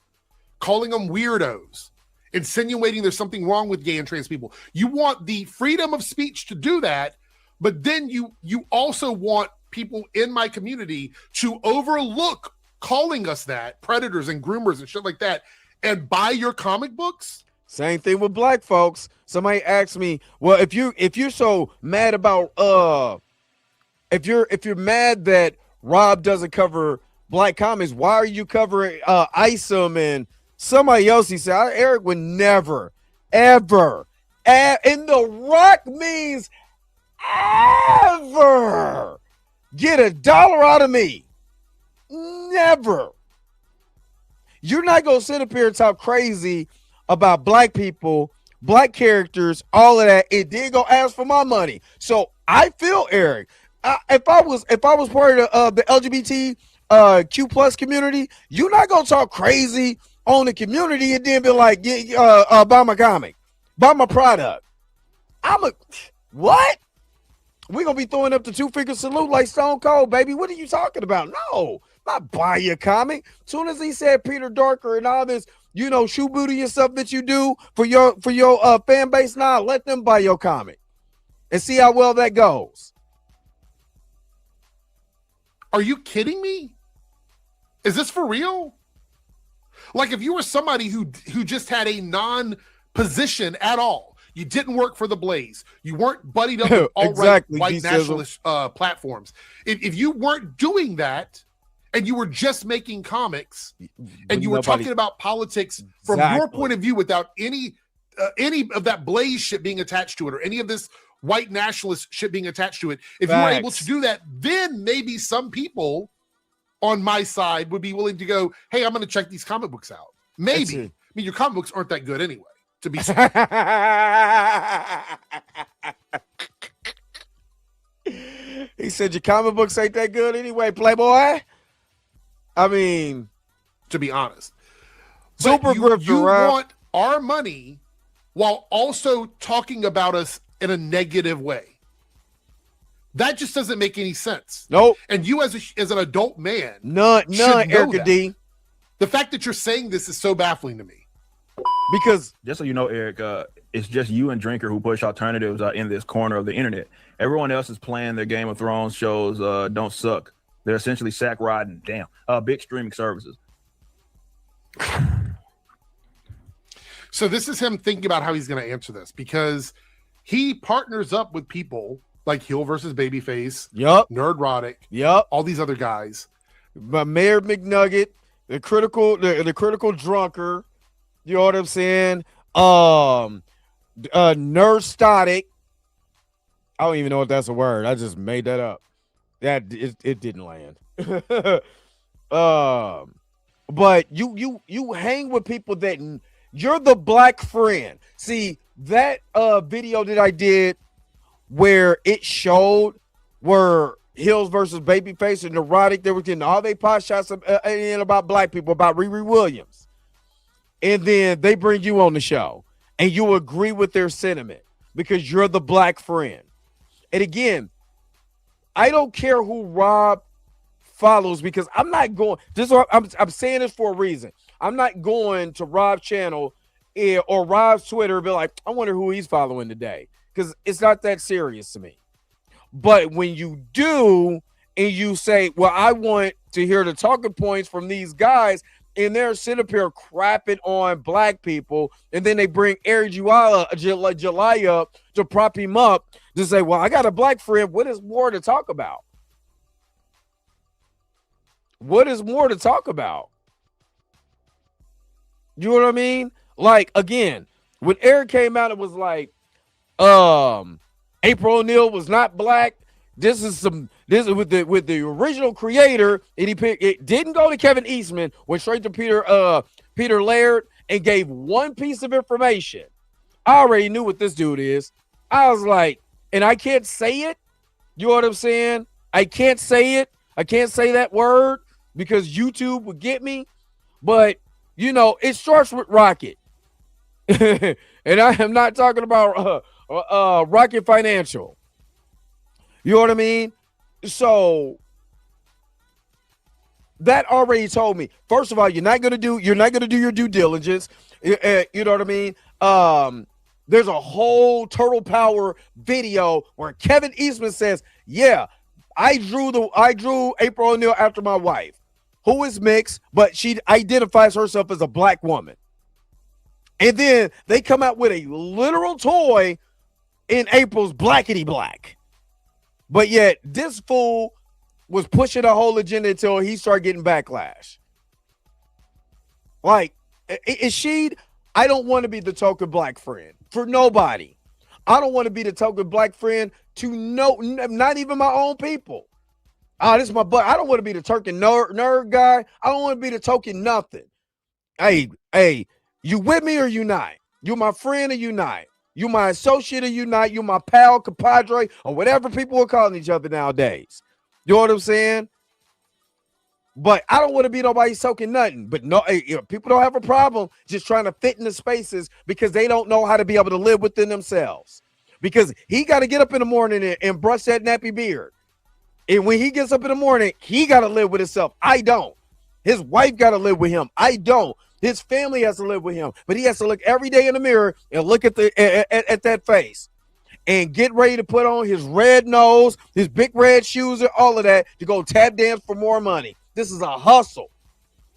calling them weirdos, insinuating there's something wrong with gay and trans people. You want the freedom of speech to do that, but then you also want people in my community to overlook calling us that, predators and groomers and shit like that, and buy your comic books. Same thing with black folks. Somebody asked me, well, if you're so mad about if you're mad that Rob doesn't cover black comics, why are you covering Isom? And somebody else, he said, Eric would never, ever, and The Rock means ever get $1 out of me. Never. You're not gonna sit up here and talk crazy about black people, black characters, all of that, and then go ask for my money. So I feel, Eric, if I was part of the LGBT Q plus community, you're not gonna talk crazy on the community and then be like, buy my comic, buy my product. What? We're gonna be throwing up the 2-finger salute like Stone Cold, baby. What are you talking about? No, not buy your comic. Soon as he said Peter Darker and all this, shoe booty and stuff that you do for your fan base, now let them buy your comic and see how well that goes. Are you kidding me? Is this for real? Like, if you were somebody who just had a non-position at all, you didn't work for the Blaze, you weren't buddied up with alt-right white nationalist platforms. If you weren't doing that, and you were just making comics, and you were talking about politics from your point of view without any of that Blaze shit being attached to it, or any of this white nationalist shit being attached to it, if you were able to do that, then maybe some people on my side would be willing to go, hey, I'm going to check these comic books out. Maybe. I mean, your comic books aren't that good anyway, to be safe. He said your comic books ain't that good anyway, Playboy. I mean, to be honest, Super Grifter, you want our money while also talking about us in a negative way. That just doesn't make any sense. Nope. And you as an adult man, none, Erica D. The fact that you're saying this is so baffling to me. Because just so you know, Eric, it's just you and Drinker who push alternatives in this corner of the internet. Everyone else is playing their Game of Thrones shows don't suck. They're essentially sack riding. Damn. Big streaming services. So this is him thinking about how he's going to answer this, because he partners up with people like Heel versus Babyface, Nerdrotic, all these other guys. But Mayor McNugget, the critical drunker, you know what I'm saying? Nerdstotic. I don't even know if that's a word. I just made that up. That it didn't land. But you hang with people that you're the black friend. See, that video that I did where it showed where Hills versus Babyface and Neurotic, they were getting all they pot shots in about black people, about Riri Williams. And then they bring you on the show and you agree with their sentiment because you're the black friend. And again, I don't care who Rob follows, because I'm not going. I'm saying this for a reason. I'm not going to Rob's channel or Rob's Twitter and be like, I wonder who he's following today, because it's not that serious to me. But when you do and you say, well, I want to hear the talking points from these guys, and they're sitting up here crapping on black people, and then they bring Eric July up to prop him up to say, well, I got a black friend. What is more to talk about? What is more to talk about? You know what I mean? Like, again, when Eric came out, it was like, April O'Neil was not black. This is with the original creator, and it didn't go to Kevin Eastman, went straight to Peter Laird and gave one piece of information. I already knew what this dude is. I was like, and I can't say it. You know what I'm saying? I can't say it. I can't say that word because YouTube would get me. But you know, it starts with Rocket, and I am not talking about Rocket Financial. You know what I mean? So that already told me. First of all, you're not gonna do your due diligence. You know what I mean? There's a whole Turtle Power video where Kevin Eastman says, "Yeah, I drew April O'Neil after my wife, who is mixed, but she identifies herself as a black woman." And then they come out with a literal toy in April's Blackity Black. But yet this fool was pushing a whole agenda until he started getting backlash. Like, Isheed, I don't want to be the token black friend for nobody. I don't want to be the token black friend to not even my own people. This is my butt. I don't want to be the token nerd guy. I don't want to be the token nothing. Hey, you with me or you not? You my friend or you not? You my associate or you not? You my pal, compadre, or whatever people are calling each other nowadays. You know what I'm saying? But I don't want to be nobody's token nothing. But no, people don't have a problem just trying to fit in the spaces because they don't know how to be able to live within themselves. Because he got to get up in the morning and brush that nappy beard. And when he gets up in the morning, he got to live with himself. I don't. His wife got to live with him. I don't. His family has to live with him. But he has to look every day in the mirror and look at that face and get ready to put on his red nose, his big red shoes, and all of that to go tap dance for more money. This is a hustle.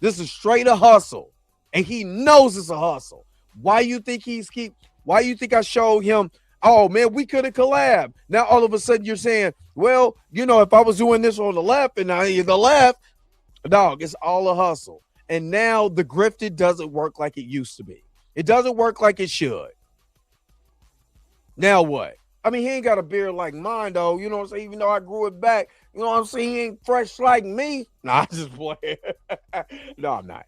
This is straight a hustle. And he knows it's a hustle. Why you think I showed him, oh man, we could have collabed. Now all of a sudden you're saying, well, you know, if I was doing this on the left and I the left, dog, it's all a hustle. And now the grifted doesn't work like it used to be. It doesn't work like it should. Now what? I mean, he ain't got a beard like mine, though. You know what I'm saying? Even though I grew it back, you know what I'm saying? He ain't fresh like me. Nah, I'm just playing. No, I'm not.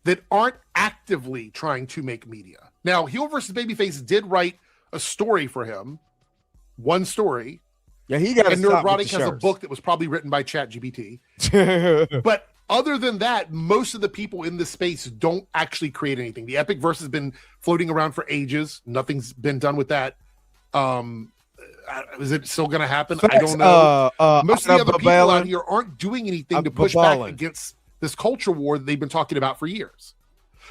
That aren't actively trying to make media. Now, Heel versus Babyface did write a story for him. One story. Yeah, he got. And Neurotic has a book that was probably written by ChatGPT. But other than that, most of the people in this space don't actually create anything. The Epic Verse has been floating around for ages. Nothing's been done with that. Is it still going to happen? Facts. I don't know. Most of the other people out here aren't doing anything to push back against this culture war that they've been talking about for years.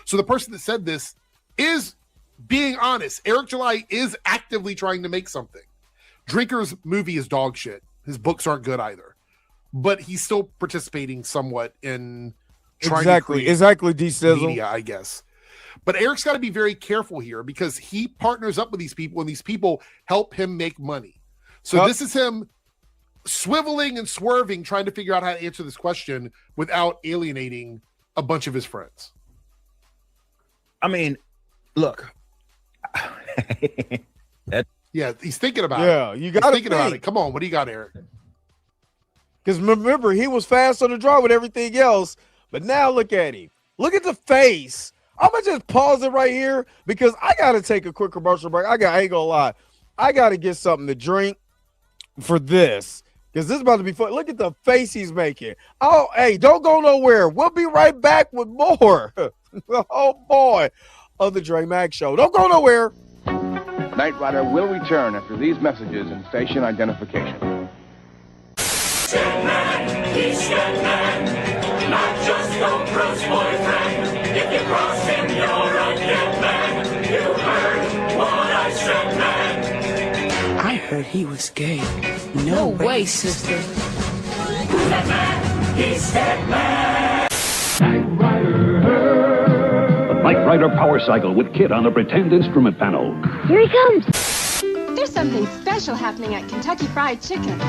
So the person that said this is being honest. Eric July is actively trying to make something. Drinker's movie is dog shit. His books aren't good either. But he's still participating somewhat in trying to create media, I guess. But Eric's got to be very careful here because he partners up with these people and these people help him make money. So this is him swiveling and swerving, trying to figure out how to answer this question without alienating a bunch of his friends. I mean, look. Yeah, he's thinking about it. Yeah, you got to think about it. Come on, what do you got, Eric? Because remember, he was fast on the draw with everything else. But now look at him. Look at the face. I'm going to just pause it right here because I got to take a quick commercial break. I ain't going to lie. I got to get something to drink for this because this is about to be fun. Look at the face he's making. Oh, hey, don't go nowhere. We'll be right back with more. Oh, boy, of the Dre Mack Show. Don't go nowhere. Knight Rider will return after these messages and station identification. Shetland, he's Shetland, not just Oprah's boyfriend. If you cross him, you're a dead man. You heard what I said, man. I heard he was gay. No way, sister. That man, he's Shetland. Knight Rider. Rider Power Cycle with Kit on the pretend instrument panel. Here he comes. There's something special happening at Kentucky Fried Chicken.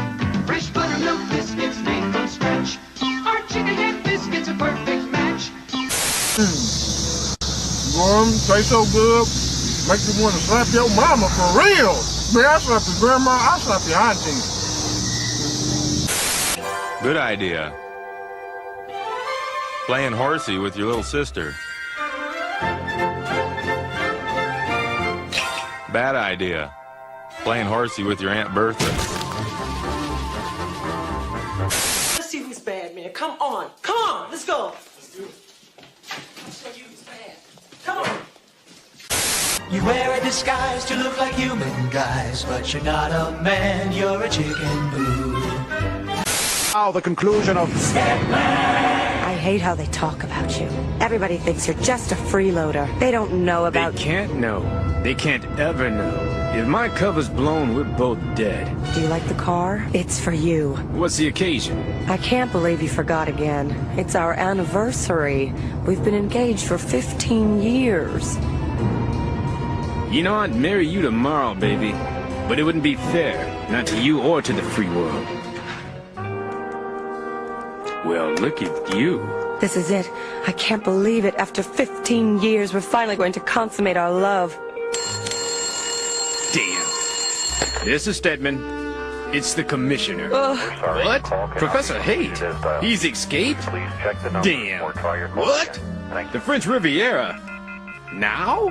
Fresh buttermilk biscuits made from scratch. Our chicken head biscuits a perfect match. Taste so good, make you want to slap your mama for real. Man, I slap your grandma, I slap your auntie. Good idea. Playing horsey with your little sister. Bad idea. Playing horsey with your Aunt Bertha. Let's see who's bad, man. Come on, let's go. Let's do it. Let's show you who's bad. Come on. You wear a disguise to look like human guys, but you're not a man, you're a chicken boo. Now the conclusion of I hate how they talk about you. Everybody thinks you're just a freeloader. They don't know about... They can't know. They can't ever know. If my cover's blown, we're both dead. Do you like the car? It's for you. What's the occasion? I can't believe you forgot again. It's our anniversary. We've been engaged for 15 years. You know, I'd marry you tomorrow, baby. But it wouldn't be fair. Not to you or to the free world. Well, look at you. This is it. I can't believe it. After 15 years, we're finally going to consummate our love. Damn. This is Stedman. It's the commissioner. What? Professor Haight? He's escaped? Damn. What? The French Riviera? Now?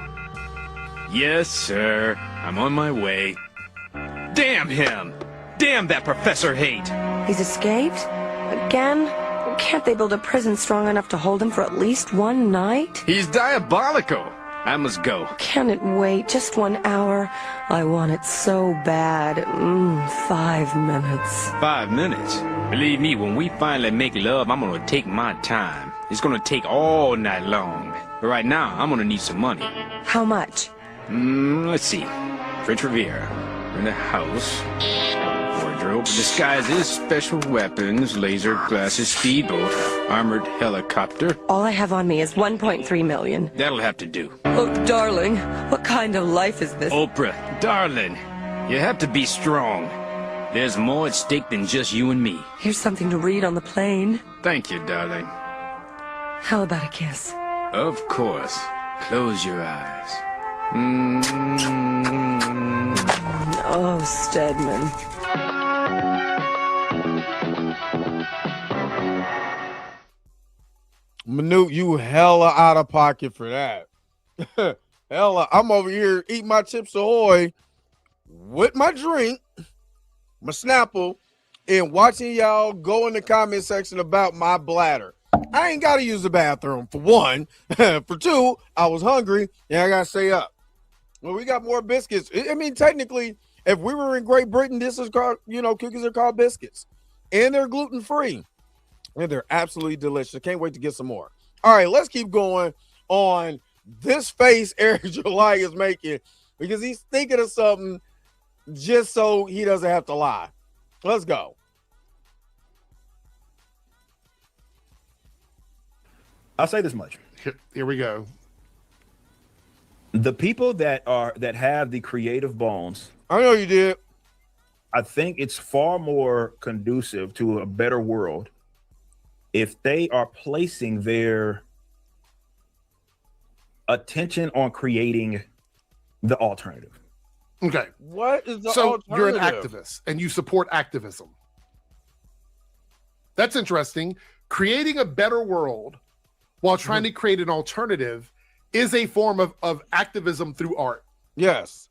Yes, sir. I'm on my way. Damn him! Damn that Professor Haight! He's escaped? Again? Can't they build a prison strong enough to hold him for at least one night? He's diabolical! I must go. Can it wait just 1 hour? I want it so bad. 5 minutes. 5 minutes? Believe me, when we finally make love, I'm gonna take my time. It's gonna take all night long. But right now, I'm gonna need some money. How much? Let's see. French Riviera. We're in the house. Wardrobe. Disguises, special weapons, laser glasses, speedboat, armored helicopter. All I have on me is 1.3 million. That'll have to do. Oh, darling, what kind of life is this? Oprah, darling, you have to be strong. There's more at stake than just you and me. Here's something to read on the plane. Thank you, darling. How about a kiss? Of course. Close your eyes. Oh, Stedman. Manute, you hella out of pocket for that. Hella, I'm over here eating my Chips Ahoy with my drink, my Snapple, and watching y'all go in the comment section about my bladder. I ain't got to use the bathroom, for one. For two, I was hungry, and I got to stay up. Well, we got more biscuits. I mean, technically, if we were in Great Britain, this is called, cookies are called biscuits. And they're gluten-free. And they're absolutely delicious. Can't wait to get some more. All right, let's keep going on this face Eric July is making because he's thinking of something just so he doesn't have to lie. Let's go. I'll say this much. Here we go. The people that have the creative bones. I know you did. I think it's far more conducive to a better world if they are placing their attention on creating the alternative. Okay. What is the alternative? You're an activist and you support activism. That's interesting. Creating a better world while trying to create an alternative is a form of activism through art. Yes.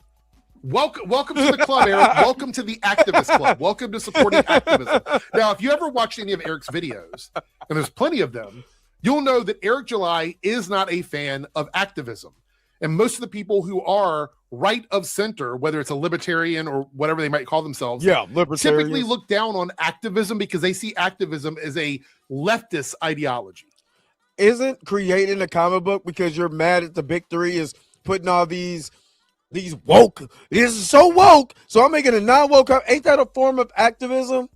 Welcome to the club, Eric. Welcome to the activist club. Welcome to supporting activism. Now, if you ever watched any of Eric's videos, and there's plenty of them, you'll know that Eric July is not a fan of activism. And most of the people who are right of center, whether it's a libertarian or whatever they might call themselves, typically look down on activism because they see activism as a leftist ideology. Isn't creating a comic book because you're mad at the big three is putting all these woke, this is so woke, so I'm making a non-woke. Ain't that a form of activism?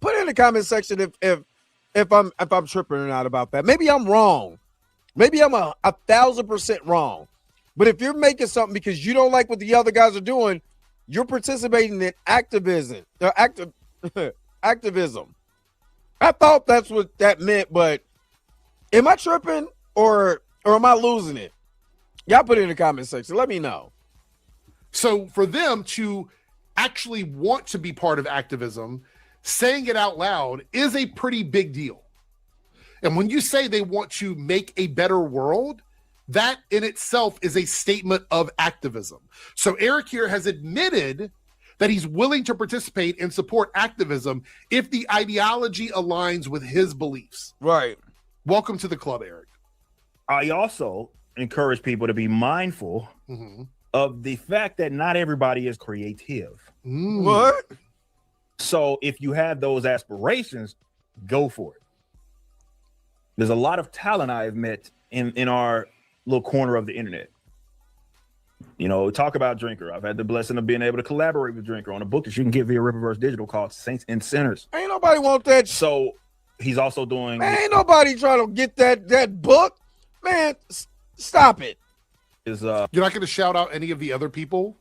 Put it in the comment section if I'm tripping or not about that. Maybe I'm wrong, Maybe I'm 1,000% wrong. But if you're making something because you don't like what the other guys are doing, you're participating in activism. Activism. I thought that's what that meant, but am I tripping or am I losing it? Y'all put it in the comment section. Let me know. So for them to actually want to be part of activism, saying it out loud is a pretty big deal. And when you say they want to make a better world, that in itself is a statement of activism. So Eric here has admitted that he's willing to participate and support activism if the ideology aligns with his beliefs. Right. Welcome to the club, Eric. I also encourage people to be mindful of the fact that not everybody is creative. What? So if you have those aspirations, go for it. There's a lot of talent I've met in our little corner of the internet. You know, talk about Drinker. I've had the blessing of being able to collaborate with Drinker on a book that you can get via Riververse Digital called Saints and Sinners. Ain't nobody want that. So he's also doing. Man, ain't nobody trying to get that book. Man, stop it. Is You're not going to shout out any of the other people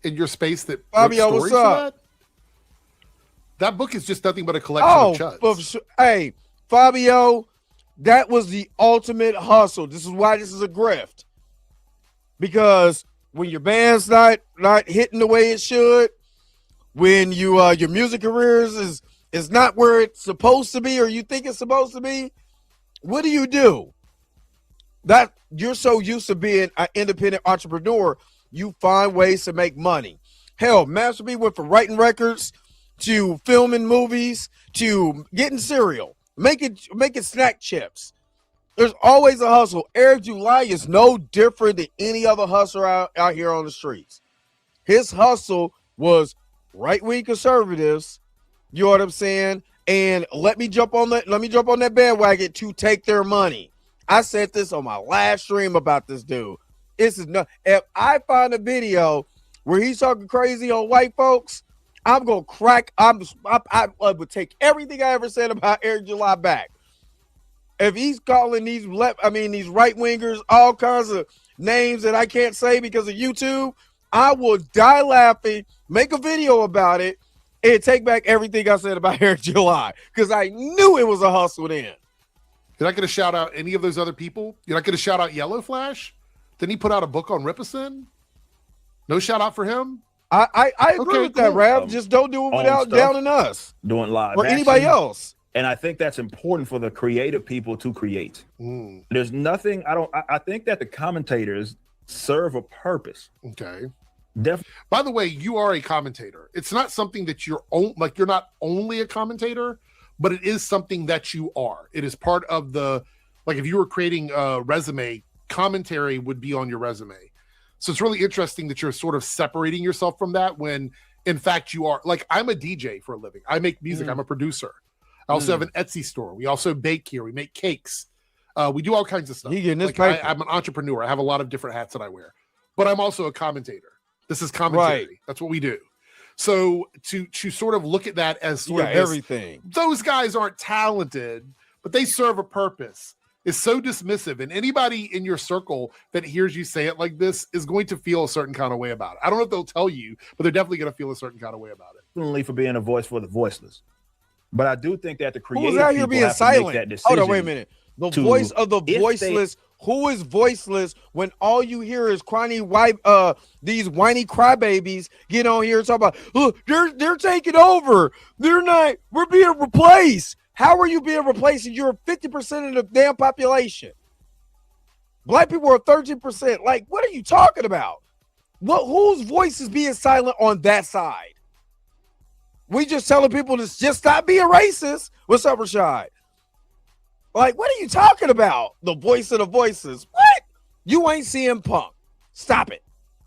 in your space that Fabio, wrote what's stories up? for that? That book is just nothing but a collection of chuds. Hey, Fabio, that was the ultimate hustle. This is why this is a grift. Because when your band's not hitting the way it should, when you your music careers is not where it's supposed to be or you think it's supposed to be, what do? That you're so used to being an independent entrepreneur, you find ways to make money. Hell, Master B went from writing records to filming movies to getting cereal, making snack chips. There's always a hustle. Eric July is no different than any other hustler out here on the streets. His hustle was right-wing conservatives, you know what I'm saying? And let me jump on that bandwagon to take their money. I said this on my last stream about this dude. This is not. If I find a video where he's talking crazy on white folks, I'm gonna crack. I would take everything I ever said about Eric July back. If he's calling these right wingers all kinds of names that I can't say because of YouTube, I will die laughing, make a video about it, and take back everything I said about Eric July because I knew it was a hustle then. You're not going to shout out any of those other people? You're not going to shout out Yellow Flash? Didn't he put out a book on Ripperson? No shout out for him? I agree with that, Rav. Just don't do it without downing us. Doing live or anybody else. And I think that's important for the creative people to create. There's nothing, I think that the commentators serve a purpose. Okay. By the way, you are a commentator. It's not something that you're not only a commentator, but it is something that you are. It is part of if you were creating a resume, commentary would be on your resume. So it's really interesting that you're sort of separating yourself from that when in fact you are. Like, I'm a DJ for a living. I make music. I'm a producer. I also have an Etsy store. We also bake here. We make cakes. We do all kinds of stuff. I'm an entrepreneur. I have a lot of different hats that I wear, but I'm also a commentator. This is commentary. Right. That's what we do. So to sort of look at that as sort of everything. Those guys aren't talented, but they serve a purpose. Is so dismissive, and anybody in your circle that hears you say it like this is going to feel a certain kind of way about it. I don't know if they'll tell you, but they're definitely going to feel a certain kind of way about it. Definitely for being a voice for the voiceless. But I do think that the creative who's out here people being have silent? to make that decision. Hold on, wait a minute. The voice of the voiceless. Who is voiceless when all you hear is these whiny crybabies get on here and talk about, look, they're taking over. We're being replaced. How are you being replaced if you're 50% of the damn population? Black people are 13%. Like, what are you talking about? Whose voice is being silent on that side? We just telling people to just stop being racist. What's up, Rashad? Like, what are you talking about? The voice of the voices. What? You ain't CM Punk. Stop it.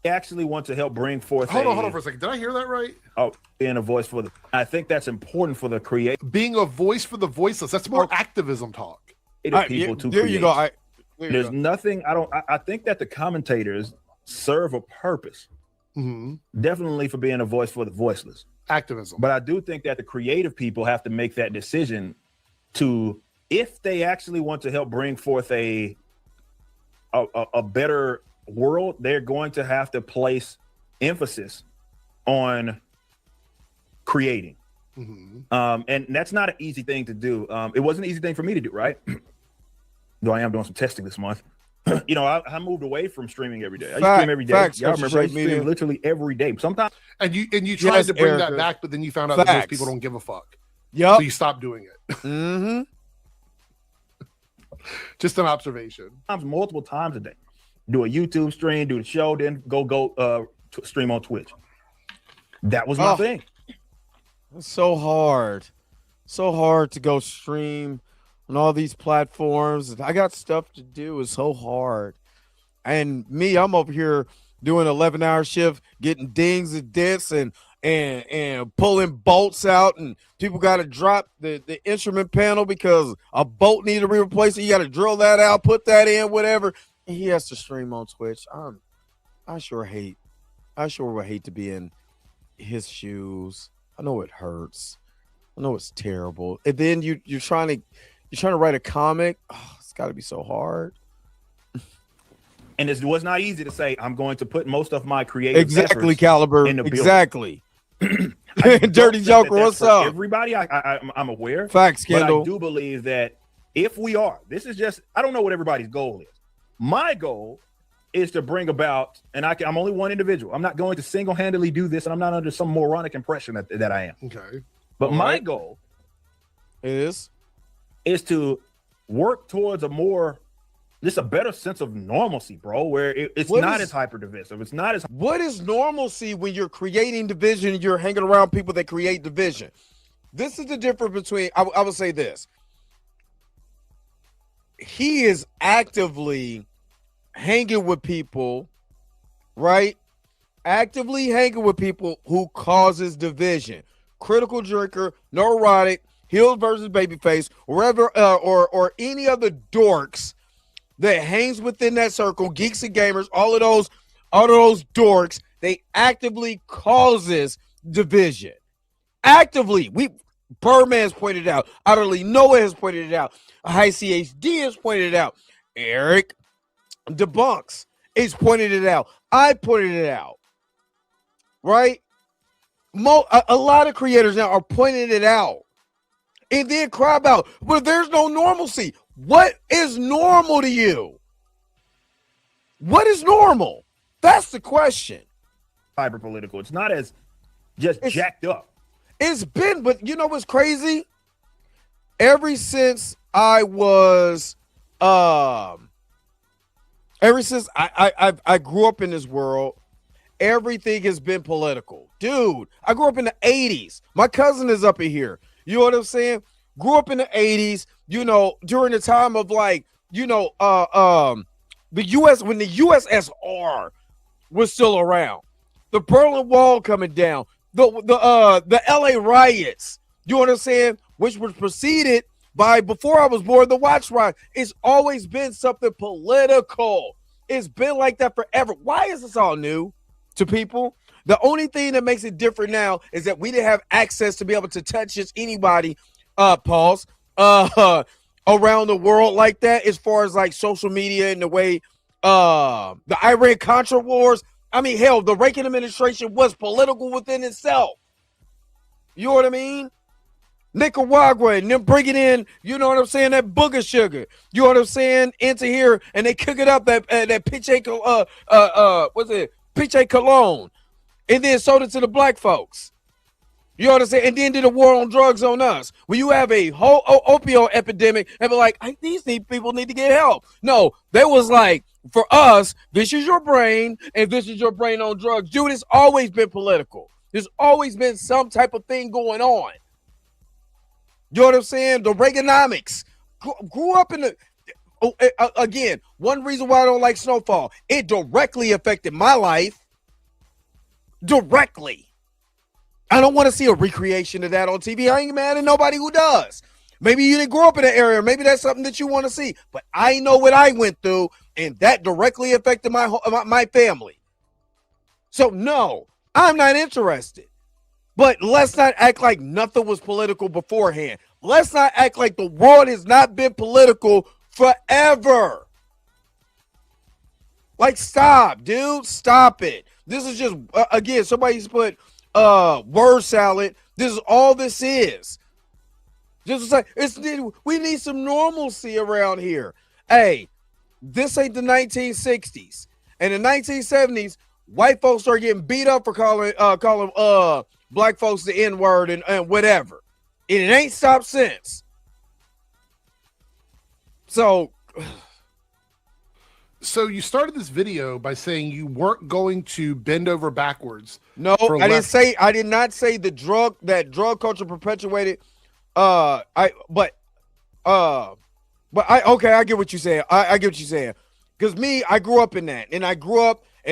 I actually want to help bring forth. Hold on for a second. Did I hear that right? Oh, being a voice for the. I think that's important for the creative. Being a voice for the voiceless. That's more activism talk. People to there create. You go. There's nothing. I think that the commentators serve a purpose. Definitely for being a voice for the voiceless. Activism. But I do think that the creative people have to make that decision to, if they actually want to help bring forth a a better world, they're going to have to place emphasis on creating. And that's not an easy thing to do. It wasn't an easy thing for me to do, right? Though I am doing some testing this month. I moved away from streaming every day. I used to stream every day. Y'all remember I used to stream literally every day. Sometimes and you tried to bring that back, but then you found out that most people don't give a fuck. Yeah. So you stopped doing it. Just an observation. Multiple times a day. Do a YouTube stream, do the show, then go stream on Twitch. That was my thing. It's so hard to go stream on all these platforms. I got stuff to do. It's so hard. And me, I'm over here doing 11-hour shift, getting dings and dents and pulling bolts out, and people got to drop the instrument panel because a bolt needed to be replaced. So you got to drill that out, put that in, whatever. And he has to stream on Twitch. I sure would hate to be in his shoes. I know it hurts. I know it's terrible. And then you're trying to write a comic. Oh, it's got to be so hard. And it was not easy to say, I'm going to put most of my creative exactly efforts Caliber in the building. Exactly. Dirty Joker, what's up? Everybody, I'm aware. Facts, Kendall. But I do believe that if we are, this is just, I don't know what everybody's goal is. My goal is to bring about, and I'm only one individual. I'm not going to single-handedly do this, and I'm not under some moronic impression that I am. Okay. But my goal is to work towards a better sense of normalcy, bro, where it's not as hyper divisive. It's not as. What is normalcy when you're creating division and you're hanging around people that create division? This is the difference between, I would say this. He is actively hanging with people, right? Actively hanging with people who causes division. Critical drinker, neurotic, heels versus babyface, wherever, or any other dorks that hangs within that circle, geeks and gamers, all of those dorks, they actively causes division. Actively. Birdman's pointed it out. Utterly Noah has pointed it out. High CHD has pointed it out. Eric Debunks is pointed it out. I pointed it out. Right? A lot of creators now are pointing it out. And then cry about, well, there's no normalcy. What is normal to you? What is normal? That's the question. Hyper political. It's not as just jacked up. It's been, but you know what's crazy? Ever since I was, ever since I grew up in this world, everything has been political. Dude, I grew up in the 80s. My cousin is up in here. You know what I'm saying? Grew up in the 80s, you know, during the time of like, you know, the US, when the USSR was still around, the Berlin Wall coming down, the LA riots, you know what I'm saying? Which was preceded by, before I was born, the Watch Riot. It's always been something political. It's been like that forever. Why is this all new to people? The only thing that makes it different now is that we didn't have access to be able to touch just anybody, around the world like that, as far as like social media and the way the Iran-Contra wars. I mean, hell, the Reagan administration was political within itself. You know what I mean? Nicaragua and them bringing in, you know what I'm saying, that booger sugar. You know what I'm saying, into here, and they cook it up, that Piche, Piche Cologne, and then sold it to the black folks. You know what I'm saying? And then did a war on drugs on us. When you have a whole opioid epidemic and be like, these people need to get help. No, they was like, for us, this is your brain, and this is your brain on drugs. Dude, it's always been political. There's always been some type of thing going on. You know what I'm saying? The Reaganomics grew up in the, again, one reason why I don't like Snowfall, it directly affected my life. Directly. I don't want to see a recreation of that on TV. I ain't mad at nobody who does. Maybe you didn't grow up in that area. Maybe that's something that you want to see. But I know what I went through, and that directly affected my family. So, no, I'm not interested. But let's not act like nothing was political beforehand. Let's not act like the world has not been political forever. Like, stop, dude. Stop it. This is just again, somebody's put word salad. This is all this is. Just like we need some normalcy around here. Hey, this ain't the 1960s. And in the 1970s, white folks started getting beat up for calling black folks the N-word and whatever. And it ain't stopped since. So you started this video by saying you weren't going to bend over backwards. No, I did not say the drug culture perpetuated. I get what you're saying. I get what you're saying. Because I grew up in that, and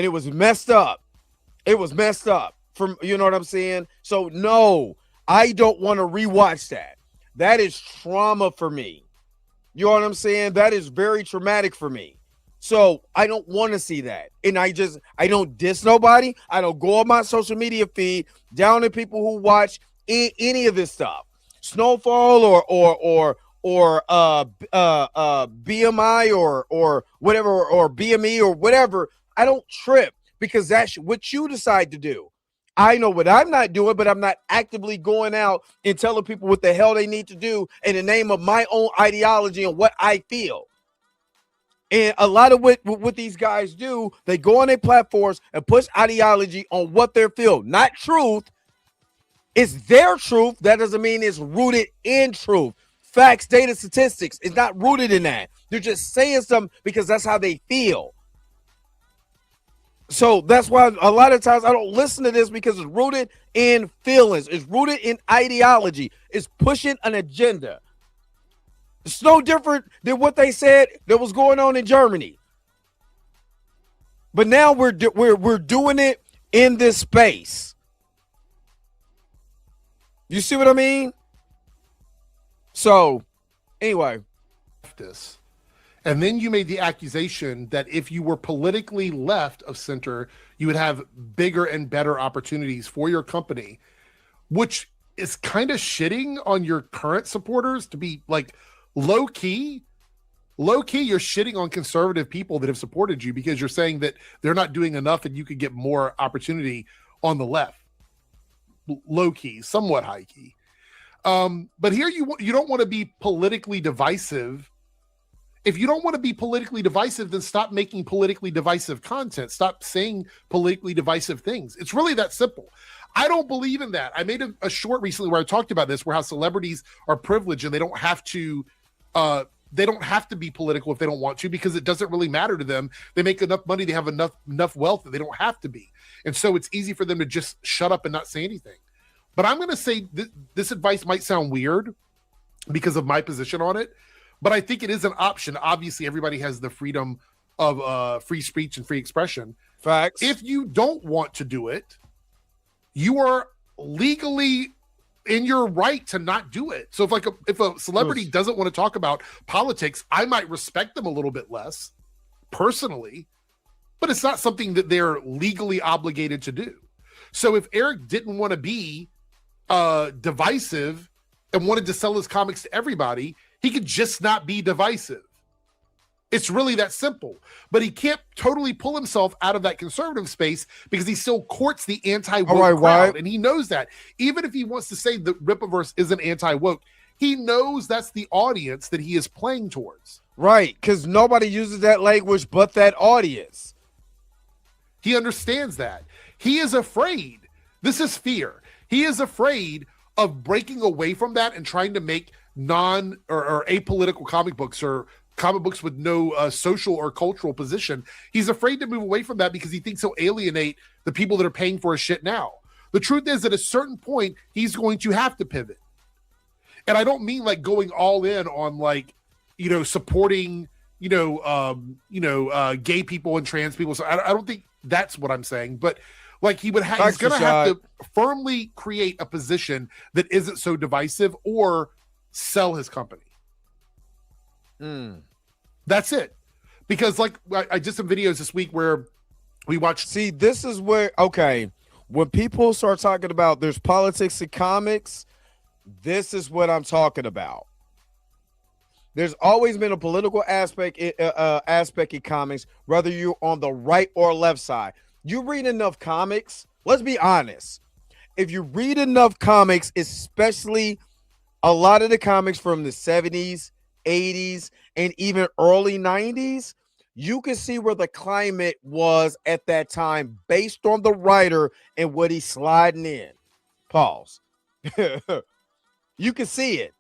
it was messed up. It was messed up from, you know what I'm saying? So no, I don't want to rewatch that. That is trauma for me. You know what I'm saying? That is very traumatic for me. So I don't want to see that. And I don't diss nobody. I don't go on my social media feed down to people who watch any of this stuff. Snowfall or BMI or whatever, or BME or whatever. I don't trip, because that's what you decide to do. I know what I'm not doing, but I'm not actively going out and telling people what the hell they need to do in the name of my own ideology and what I feel. And a lot of what these guys do, they go on their platforms and push ideology on what they feel, not truth. It's their truth. That doesn't mean it's rooted in truth. Facts, data, statistics. It's not rooted in that. They're just saying something because that's how they feel. So that's why a lot of times I don't listen to this, because it's rooted in feelings. It's rooted in ideology. It's pushing an agenda. It's no different than what they said that was going on in Germany. But now we're doing it in this space. You see what I mean? So, anyway. And then you made the accusation that if you were politically left of center, you would have bigger and better opportunities for your company, which is kind of shitting on your current supporters. To be like low key, you're shitting on conservative people that have supported you, because you're saying that they're not doing enough and you could get more opportunity on the left. Low key, somewhat high key. But here you don't want to be politically divisive. If you don't want to be politically divisive, then stop making politically divisive content. Stop saying politically divisive things. It's really that simple. I don't believe in that. I made a short recently where I talked about this, where how celebrities are privileged and they don't have to be political if they don't want to, because it doesn't really matter to them. They make enough money, they have enough wealth that they don't have to be. And so it's easy for them to just shut up and not say anything. But I'm going to say this advice might sound weird because of my position on it, but I think it is an option. Obviously, everybody has the freedom of free speech and free expression. Facts. If you don't want to do it, you are legally in your right to not do it. So if a celebrity doesn't want to talk about politics, I might respect them a little bit less personally, but it's not something that they're legally obligated to do. So if Eric didn't want to be divisive and wanted to sell his comics to everybody, he could just not be divisive. It's really that simple. But he can't totally pull himself out of that conservative space because he still courts the anti-woke crowd. And he knows that. Even if he wants to say the Rippaverse isn't anti-woke, he knows that's the audience that he is playing towards. Right, because nobody uses that language but that audience. He understands that. He is afraid. This is fear. He is afraid of breaking away from that and trying to make non or apolitical comic books, or comic books with no social or cultural position. He's afraid to move away from that because he thinks he'll alienate the people that are paying for his shit now. The truth is, at a certain point, he's going to have to pivot. And I don't mean like going all in on like, supporting, gay people and trans people. So I don't think that's what I'm saying, but like he's going to have to firmly create a position that isn't so divisive or sell his company. That's it. Because like I did some videos this week where we watched. See, this is where, okay, when people start talking about there's politics in comics, this is what I'm talking about. There's always been a political aspect in comics, whether you're on the right or left side. You read enough comics, let's be honest. If you read enough comics, especially a lot of the comics from the 70s, 80s, and even early 90s, you can see where the climate was at that time based on the writer and what he's sliding in. Pause. You can see it.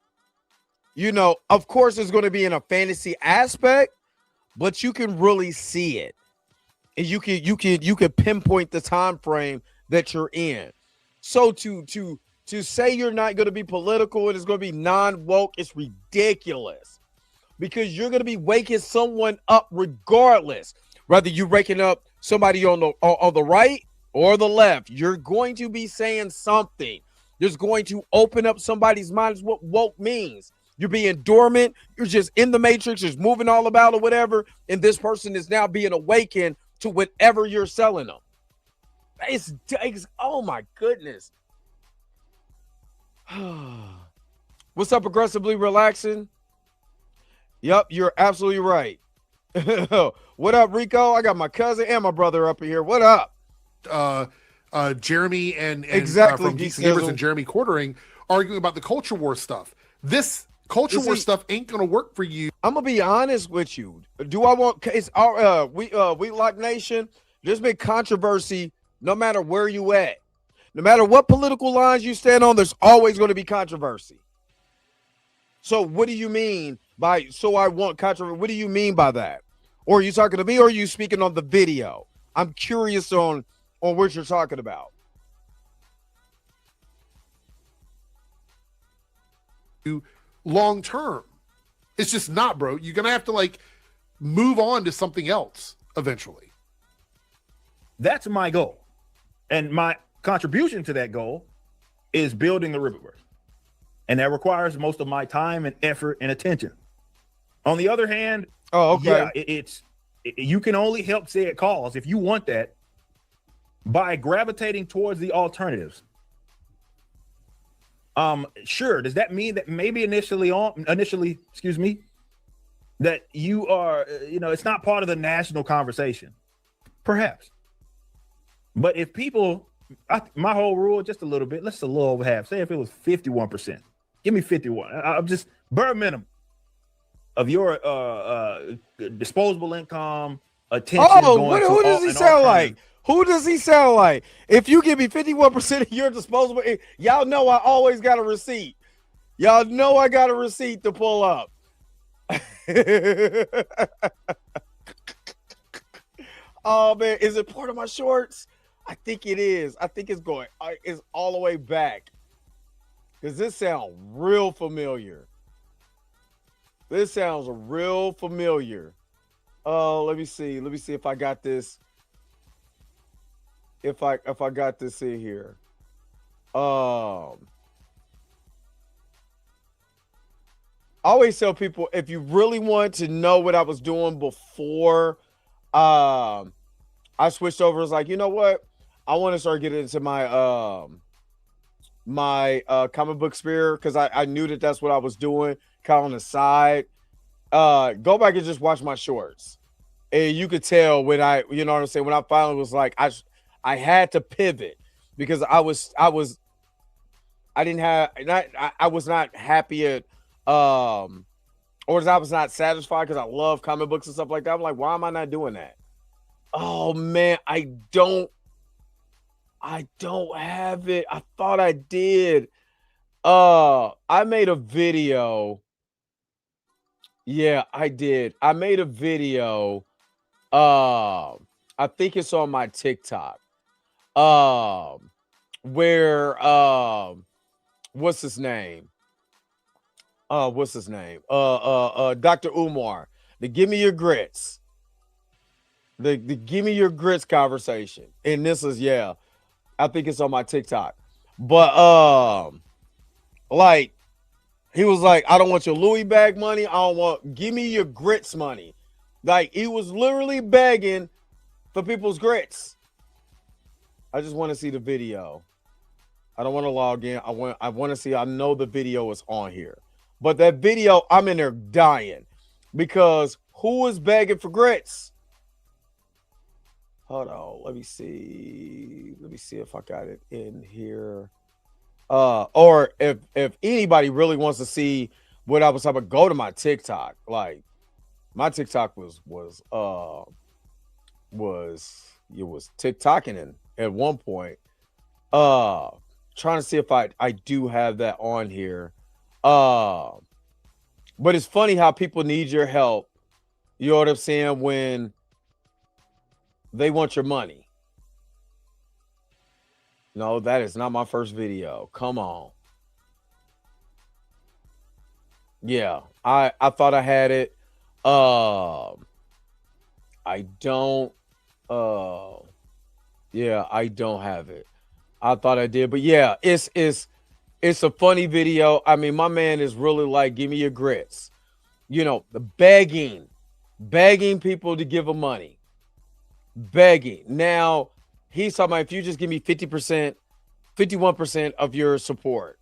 You know, of course, it's going to be in a fantasy aspect, but you can really see it. And you can pinpoint the time frame that you're in. So to say you're not going to be political and it's going to be non-woke, it's ridiculous. Because you're going to be waking someone up regardless. Whether you're waking up somebody on the right or the left, you're going to be saying something. There's going to open up somebody's mind. Is what woke means. You're being dormant. You're just in the matrix, just moving all about or whatever. And this person is now being awakened to whatever you're selling them. It's oh my goodness. What's up, Aggressively Relaxing? Yep, you're absolutely right. What up, Rico? I got my cousin and my brother up in here. What up? Jeremy and exactly from Geeks and Gamers and Jeremy Quartering arguing about the culture war stuff. This culture war stuff ain't gonna work for you. I'm gonna be honest with you. Do I want? It's our we Lock Nation. There's been controversy no matter where you at, no matter what political lines you stand on. There's always going to be controversy. So what do you mean by so I want controversy? What do you mean by that? Or are you talking to me, or are you speaking on the video? I'm curious on what you're talking about. Long term, it's just not, bro. You're gonna have to like move on to something else eventually. That's my goal, and my contribution to that goal is building the Riververse, and that requires most of my time and effort and attention. On the other hand, yeah, you can only help say it cause if you want that by gravitating towards the alternatives. Sure. Does that mean that maybe initially, that you are, it's not part of the national conversation? Perhaps. But if people, my whole rule, just a little bit, let's a little over half. Say if it was 51%, give me 51. I'm just bare minimum of your disposable income, attention. Oh, who does he sound like? Who does he sound like? If you give me 51% of your disposable, y'all know I always got a receipt. Y'all know I got a receipt to pull up. Oh man, is it part of my shorts? I think it is. I think it's going. It's all the way back. Because this sounds real familiar. This sounds real familiar. Let me see. Let me see if I got this. If I got this in here. I always tell people, if you really want to know what I was doing before I switched over, it's like, you know what? I want to start getting into my comic book sphere, because I knew that that's what I was doing kind of on the side. Go back and just watch my shorts. And you could tell when I finally was like, I had to pivot because I was not happy at or I was not satisfied because I love comic books and stuff like that. I'm like, why am I not doing that? Oh man, I don't have it. I thought I did. I made a video. Yeah, I did. I made a video. I think it's on my TikTok. Where what's his name? Dr. Umar, the give me your grits. The give me your grits conversation. And this is, yeah, I think it's on my TikTok. But like he was like, I don't want your Louis bag money. I don't want, give me your grits money. Like he was literally begging for people's grits. I just want to see the video. I don't want to log in. I want to see. I know the video is on here. But that video, I'm in there dying because who is begging for grits? Hold on, let me see if I got it in here. Or if anybody really wants to see what I was talking about, go to my TikTok. Like my TikTok was TikToking at one point. Trying to see if I do have that on here. But it's funny how people need your help. You know what I'm saying? When they want your money. No, that is not my first video. Come on. Yeah, I thought I had it. I don't. Yeah, I don't have it. I thought I did, but yeah, it's a funny video. I mean, my man is really like, give me your grits. You know, the begging people to give him money. Begging. Now, he's talking about if you just give me 50%, 51% of your support.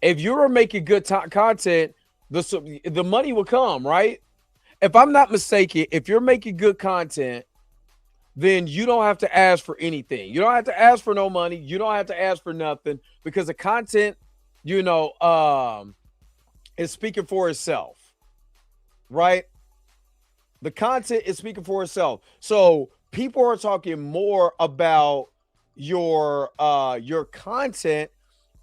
If you're making good content, the money will come, right? If I'm not mistaken, if you're making good content, then you don't have to ask for anything. You don't have to ask for no money. You don't have to ask for nothing because the content, you know, is speaking for itself, right? The content is speaking for itself. So people are talking more about your content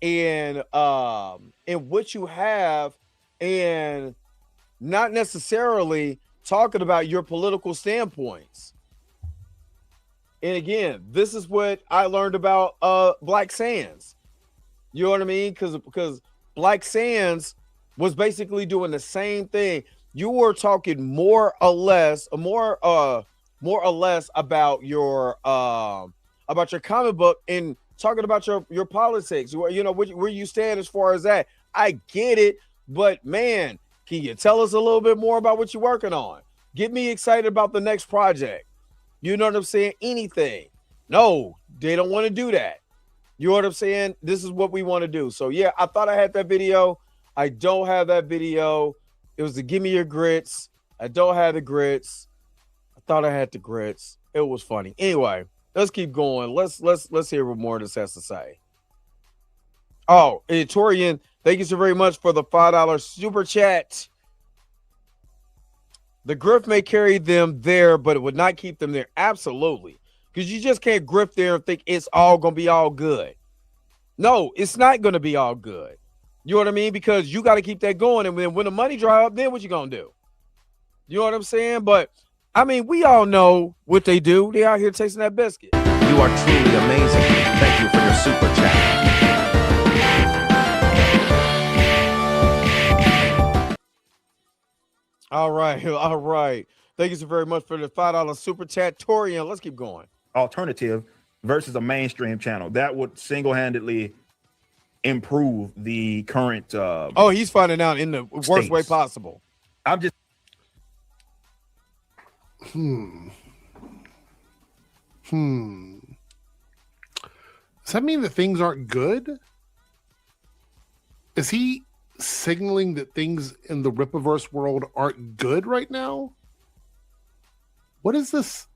and what you have, and not necessarily talking about your political standpoints. And again, this is what I learned about Black Sands. You know what I mean? Because Black Sands was basically doing the same thing. You were talking more or less about your comic book and talking about your politics. You know where you stand as far as that. I get it, but man, can you tell us a little bit more about what you're working on? Get me excited about the next project. You know what I'm saying? Anything. No, they don't want to do that. You know what I'm saying? This is what we want to do. So yeah, I thought I had that video. I don't have that video. It was the give me your grits. I don't have the grits. I thought I had the grits. It was funny. Anyway, let's keep going. Let's hear what more this has to say. Oh, and Torian, thank you so very much for the $5 super chat. The grift may carry them there, but it would not keep them there. Absolutely. Because you just can't grift there and think it's all going to be all good. No, it's not going to be all good. You know what I mean? Because you got to keep that going. And when the money dry up, then what you going to do? You know what I'm saying? But, I mean, we all know what they do. They out here chasing that biscuit. You are truly amazing. Thank you for your super chat. All right. All right. Thank you so very much for the $5 super chat. Torian, let's keep going. Alternative versus a mainstream channel. That would single-handedly improve the current oh, he's finding out in the worst way possible. I'm just Does that mean that things aren't good? Is he signaling that things in the Rippaverse world aren't good right now? What is this?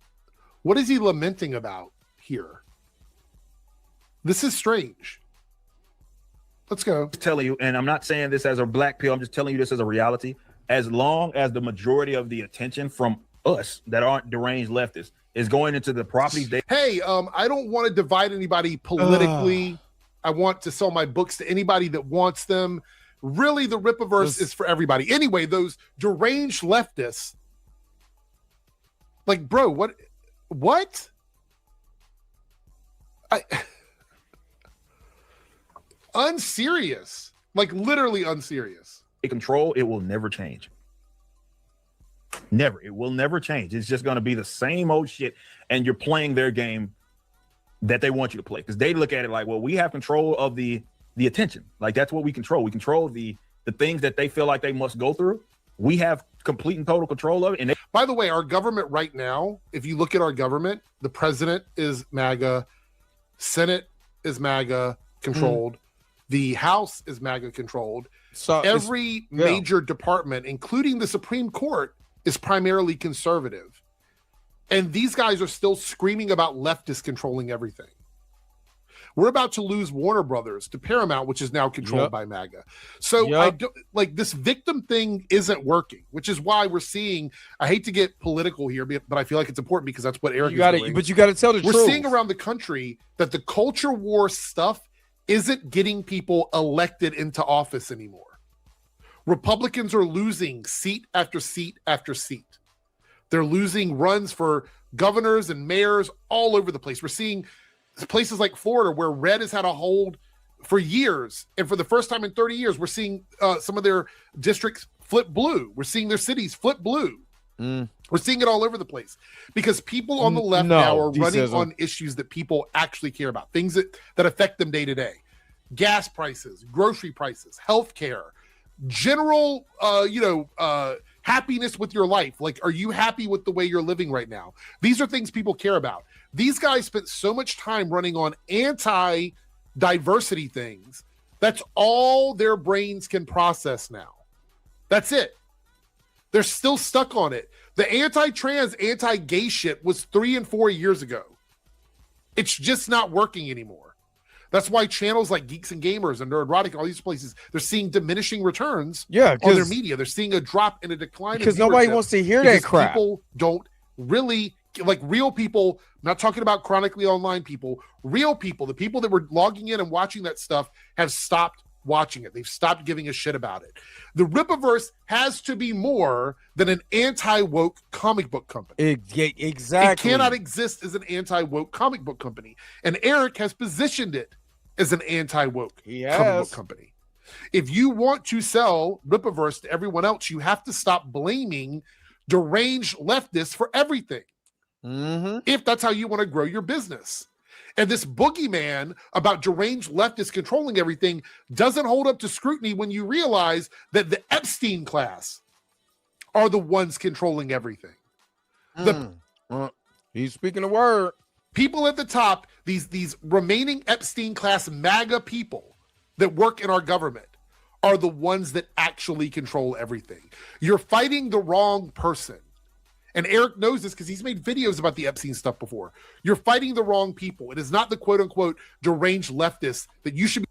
What is he lamenting about here? This is strange. Let's go. Telling you, and I'm not saying this as a black pill, I'm just telling you this as a reality. As long as the majority of the attention from us that aren't deranged leftists is going into the properties they I don't want to divide anybody politically. I want to sell my books to anybody that wants them. Really, the Rippaverse is for everybody. Anyway, those deranged leftists, like, bro, what? Unserious, like literally unserious. Control, it will never change. Never. It will never change. It's just going to be the same old shit. And you're playing their game that they want you to play. Because they look at it like, well, we have control of the attention. Like, that's what we control. We control the things that they feel like they must go through. We have complete and total control of it. And by the way, our government right now, if you look at our government, the president is MAGA, Senate is MAGA controlled, the House is MAGA controlled, So every major department, including the Supreme Court, is primarily conservative. And these guys are still screaming about leftists controlling everything. We're about to lose Warner Brothers to Paramount, which is now controlled by MAGA. So I don't, like, this victim thing isn't working, which is why we're seeing, I hate to get political here, but I feel like it's important because that's what Eric is doing. But you got to tell the truth. We're seeing around the country that the culture war stuff isn't getting people elected into office anymore. Republicans are losing seat after seat after seat. They're losing runs for governors and mayors all over the place. We're seeing places like Florida where red has had a hold for years. And for the first time in 30 years, we're seeing some of their districts flip blue. We're seeing their cities flip blue. We're seeing it all over the place because people on the left now are running on issues that people actually care about, things that affect them day to day. Gas prices, grocery prices, healthcare, general, happiness with your life. Like, are you happy with the way you're living right now? These are things people care about. These guys spent so much time running on anti-diversity things. That's all their brains can process now. That's it. They're still stuck on it. The anti-trans, anti-gay shit was 3 and 4 years ago. It's just not working anymore. That's why channels like Geeks and Gamers and Nerdrotic and all these places, they're seeing diminishing returns on their media. They're seeing a drop and a decline because nobody wants to hear that crap. People don't really, like, real people, I'm not talking about chronically online people, real people, the people that were logging in and watching that stuff have stopped watching it. They've stopped giving a shit about it. The Rippaverse has to be more than an anti-woke comic book company. Exactly. It cannot exist as an anti-woke comic book company. And Eric has positioned it as an anti-woke comic book company. If you want to sell Rippaverse to everyone else, you have to stop blaming deranged leftists for everything. If that's how you want to grow your business. And this boogeyman about deranged leftists controlling everything doesn't hold up to scrutiny when you realize that the Epstein class are the ones controlling everything. He's speaking the word. People at the top, these remaining Epstein class MAGA people that work in our government are the ones that actually control everything. You're fighting the wrong person. And Eric knows this because he's made videos about the Epstein stuff before. You're fighting the wrong people. It is not the quote unquote deranged leftists that you should be.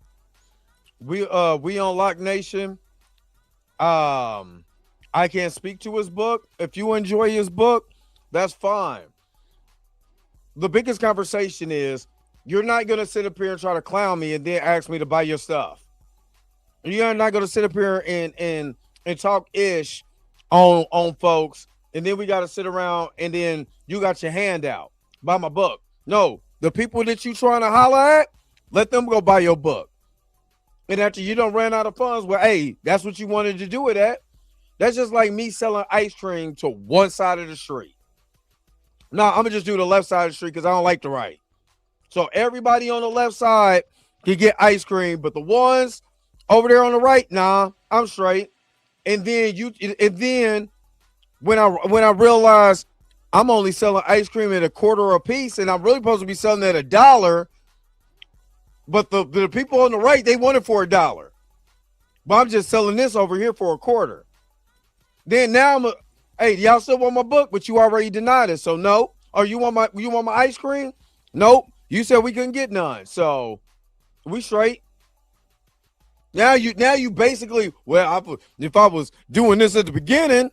We on Lock Nation. I can't speak to his book. If you enjoy his book, that's fine. The biggest conversation is you're not gonna sit up here and try to clown me and then ask me to buy your stuff. You're not gonna sit up here and talk ish on folks. And then we got to sit around and then you got your hand out. Buy my book. No, the people that you trying to holler at, let them go buy your book. And after you don't run out of funds, well, hey, that's what you wanted to do it at. That's just like me selling ice cream to one side of the street. No, I'm going to just do the left side of the street because I don't like the right. So everybody on the left side can get ice cream, but the ones over there on the right, nah, I'm straight. And then when I realized I'm only selling ice cream at $0.25 a piece, and I'm really supposed to be selling it at $1, but the people on the right, they want it for $1. But I'm just selling this over here for $0.25. Then now hey, y'all still want my book, but you already denied it. So no. Or you want my ice cream? Nope. You said we couldn't get none. So we straight. Now you basically, well, if I was doing this at the beginning,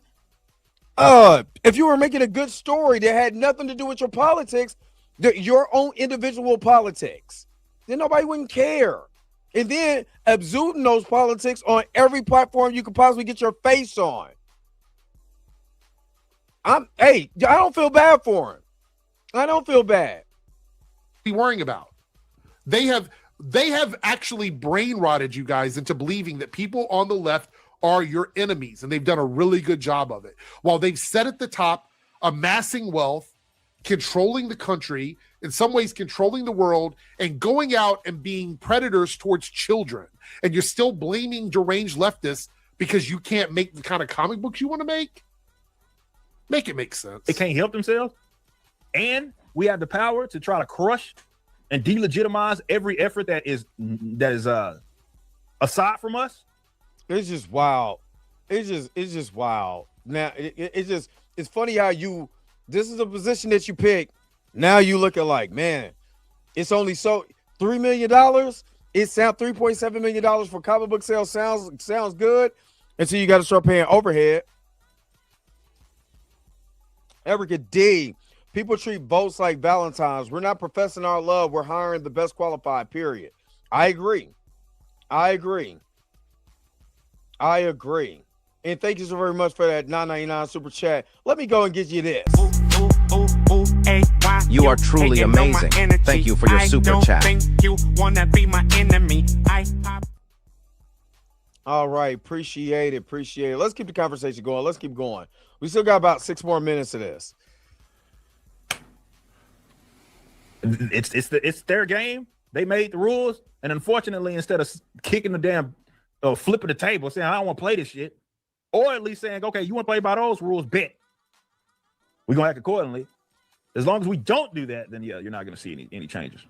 if you were making a good story that had nothing to do with your politics, your own individual politics, then nobody wouldn't care. And then absorbing those politics on every platform you could possibly get your face on. I don't feel bad for him. I don't feel bad. Be worrying about. They have actually brain rotted you guys into believing that people on the left are your enemies, and they've done a really good job of it. While they've sat at the top, amassing wealth, controlling the country, in some ways controlling the world, and going out and being predators towards children. And you're still blaming deranged leftists because you can't make the kind of comic books you want to make? Make it make sense. They can't help themselves. And we have the power to try to crush and delegitimize every effort that is aside from us. It's just wild. It's just wild. Now it's funny how this is a position that you pick. Now you look at like, man, it's only $3 million. It sounds $3.7 million for comic book sales sounds good until you got to start paying overhead. Erica D. People treat votes like Valentine's. We're not professing our love. We're hiring the best qualified, period. I agree. And thank you so very much for that $9.99 super chat. Let me go and get you this. You are truly amazing. Thank you for your super chat. You wanna be my enemy. All right, appreciate it. Let's keep the conversation going. Let's keep going. We still got about 6 more minutes of this. It's their game. They made the rules, and unfortunately, instead of kicking the damn flipping the table, saying I don't want to play this shit, or at least saying, okay, you want to play by those rules, bet we're gonna act accordingly. As long as we don't do that, then yeah, you're not gonna see any changes.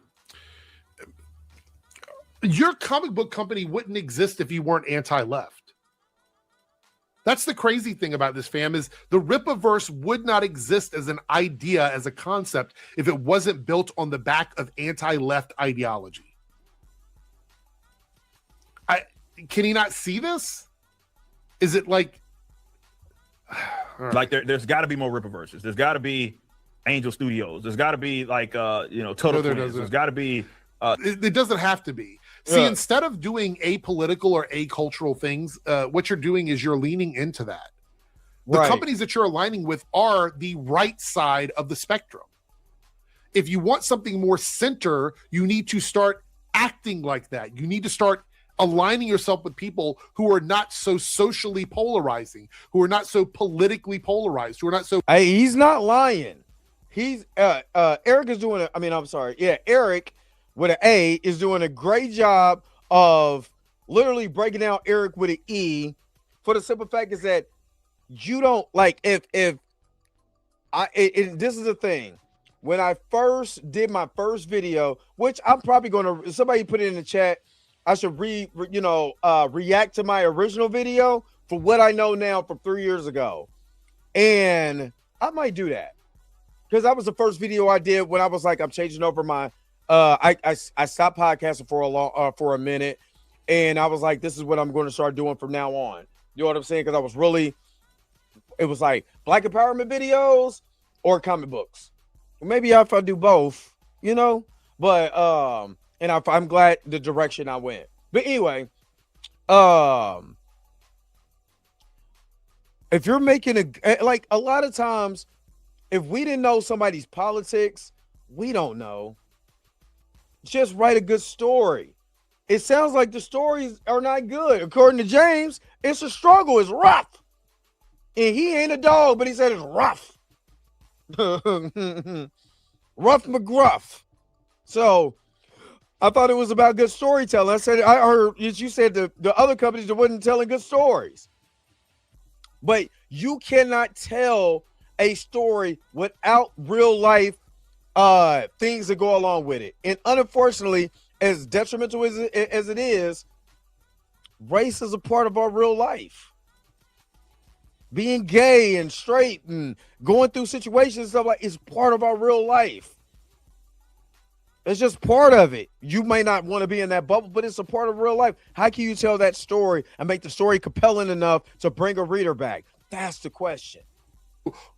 Your comic book company wouldn't exist if you weren't anti-left. That's the crazy thing about this, fam, is the Rippaverse would not exist as an idea, as a concept, if it wasn't built on the back of anti-left ideology. Can he not see this? Is it like... Like there's got to be more Rippaverses. There's got to be Angel Studios. There's got to be like Total Twins. There's got to be... It doesn't have to be. See, instead of doing apolitical or acultural things, what you're doing is you're leaning into that. The companies that you're aligning with are the right side of the spectrum. If you want something more center, you need to start acting like that. You need to start aligning yourself with people who are not so socially polarizing, who are not so politically polarized, who are not so... Hey, he's not lying. He's Eric is doing Eric with an A is doing a great job of literally breaking down Eric with an E, for the simple fact is that you don't like this is the thing. When I first did my first video, which I'm probably going to, somebody put it in the chat, I should react to my original video for what I know now from 3 years ago. And I might do that because that was the first video I did when I was like, I'm changing over my, I stopped podcasting for a minute, and I was like, this is what I'm going to start doing from now on. You know what I'm saying? Because I was really, it was like Black empowerment videos or comic books. Maybe if I do both, you know, but and I'm glad the direction I went. But anyway, if you're making like a lot of times, if we didn't know somebody's politics, we don't know. Just write a good story. It sounds like the stories are not good. According to James, it's a struggle. It's rough. And he ain't a dog, but he said it's rough. Rough McGruff. So I thought it was about good storytelling. I heard you said the other companies that wasn't telling good stories. But you cannot tell a story without real life things that go along with it. And unfortunately, as detrimental as it is, race is a part of our real life. Being gay and straight and going through situations and stuff like is part of our real life. It's just part of it. You may not want to be in that bubble, but it's a part of real life. How can you tell that story and make the story compelling enough to bring a reader back? That's the question.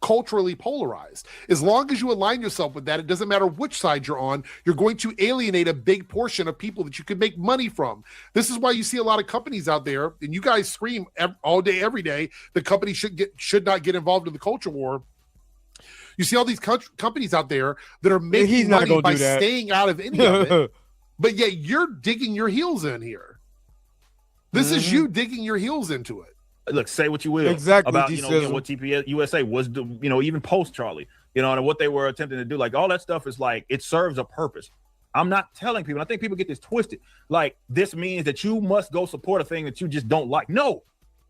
Culturally polarized. As long as you align yourself with that, it doesn't matter which side you're on, you're going to alienate a big portion of people that you could make money from. This is why you see a lot of companies out there, and you guys scream all day, every day, the company should not get involved in the culture war. You see all these companies out there that are making money by staying out of any of it, but yet you're digging your heels in here. This is you digging your heels into it. Look, say what you will exactly about what TPS USA was, even post Charlie, and what they were attempting to do. Like all that stuff is like it serves a purpose. I'm not telling people. I think people get this twisted. Like this means that you must go support a thing that you just don't like. No,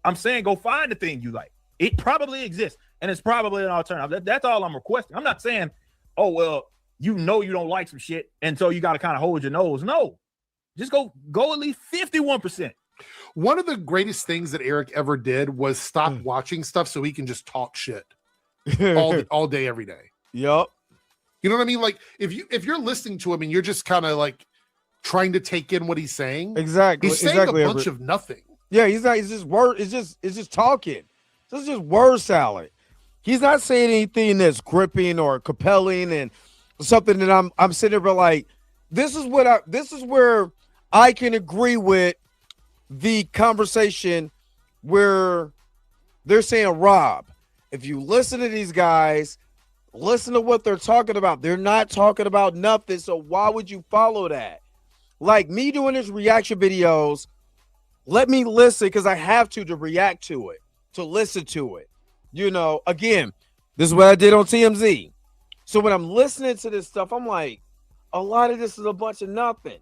I'm saying go find the thing you like. It probably exists, and it's probably an alternative. That's all I'm requesting. I'm not saying, oh well, you don't like some shit, and so you got to kind of hold your nose. No, just go at least 51%. One of the greatest things that Eric ever did was stop watching stuff so he can just talk shit all day, every day. Yep. You know what I mean? Like if you're listening to him and you're just kind of like trying to take in what he's saying. Exactly. He's saying a bunch of nothing. Yeah, he's not. It's just word. It's just talking. This is just word salad. He's not saying anything that's gripping or compelling and something that I'm sitting there like, this is where I can agree with the conversation where they're saying, Rob, if you listen to these guys, listen to what they're talking about. They're not talking about nothing. So why would you follow that? Like me doing these reaction videos, let me listen because I have to react to it, to listen to it. You know, again, this is what I did on TMZ. So when I'm listening to this stuff, I'm like, a lot of this is a bunch of nothing.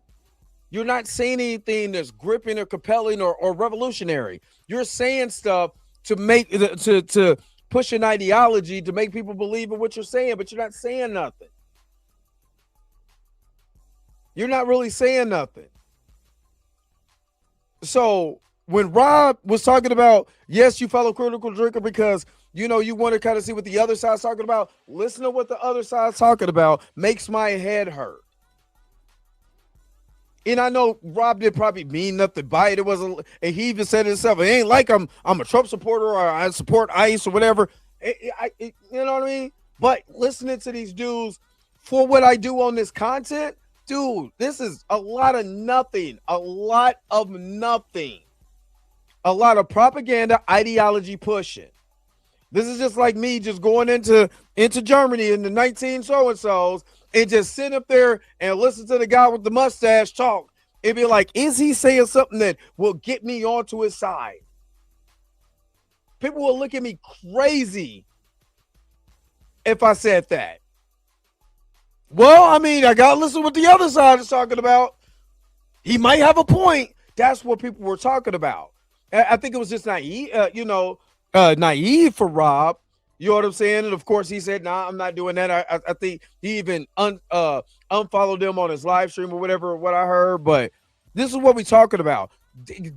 You're not saying anything that's gripping or compelling or revolutionary. You're saying stuff to make to push an ideology to make people believe in what you're saying, but you're not saying nothing. You're not really saying nothing. So when Rob was talking about, yes, you follow Critical Drinker because, you know, you want to kind of see what the other side's talking about. Listen to what the other side's talking about. Makes my head hurt. And I know Rob did probably mean nothing by it. It wasn't, and he even said it himself. It ain't like I'm a Trump supporter or I support ICE or whatever. You know what I mean? But listening to these dudes for what I do on this content, dude, this is a lot of nothing. A lot of nothing. A lot of propaganda, ideology pushing. This is just like me just going into Germany in the 19 so-and-sos and just sit up there and listen to the guy with the mustache talk. It'd be like, is he saying something that will get me onto his side? People will look at me crazy if I said that. Well, I mean, I got to listen to what the other side is talking about. He might have a point. That's what people were talking about. I think it was just naive, naive for Rob. You know what I'm saying? And of course, he said, "Nah, I'm not doing that." I think he even unfollowed them on his live stream or whatever. What I heard, but this is what we're talking about.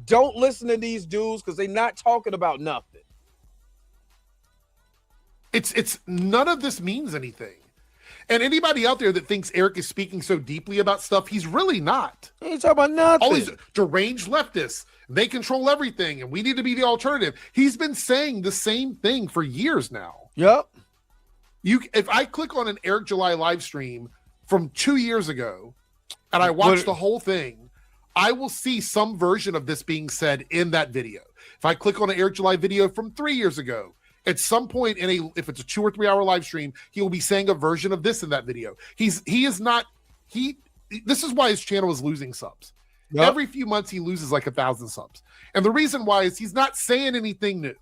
Don't listen to these dudes because they're not talking about nothing. It's none of this means anything. And anybody out there that thinks Eric is speaking so deeply about stuff, he's really not. He ain't talking about nothing. All these deranged leftists, they control everything, and we need to be the alternative. He's been saying the same thing for years now. Yep. If I click on an Eric July live stream from 2 years ago, and I watch the whole thing, I will see some version of this being said in that video. If I click on an Eric July video from 3 years ago, at some point if it's a 2 or 3 hour live stream, he will be saying a version of this in that video. This is why his channel is losing subs. Yep. Every few months he loses like 1,000 subs. And the reason why is he's not saying anything new.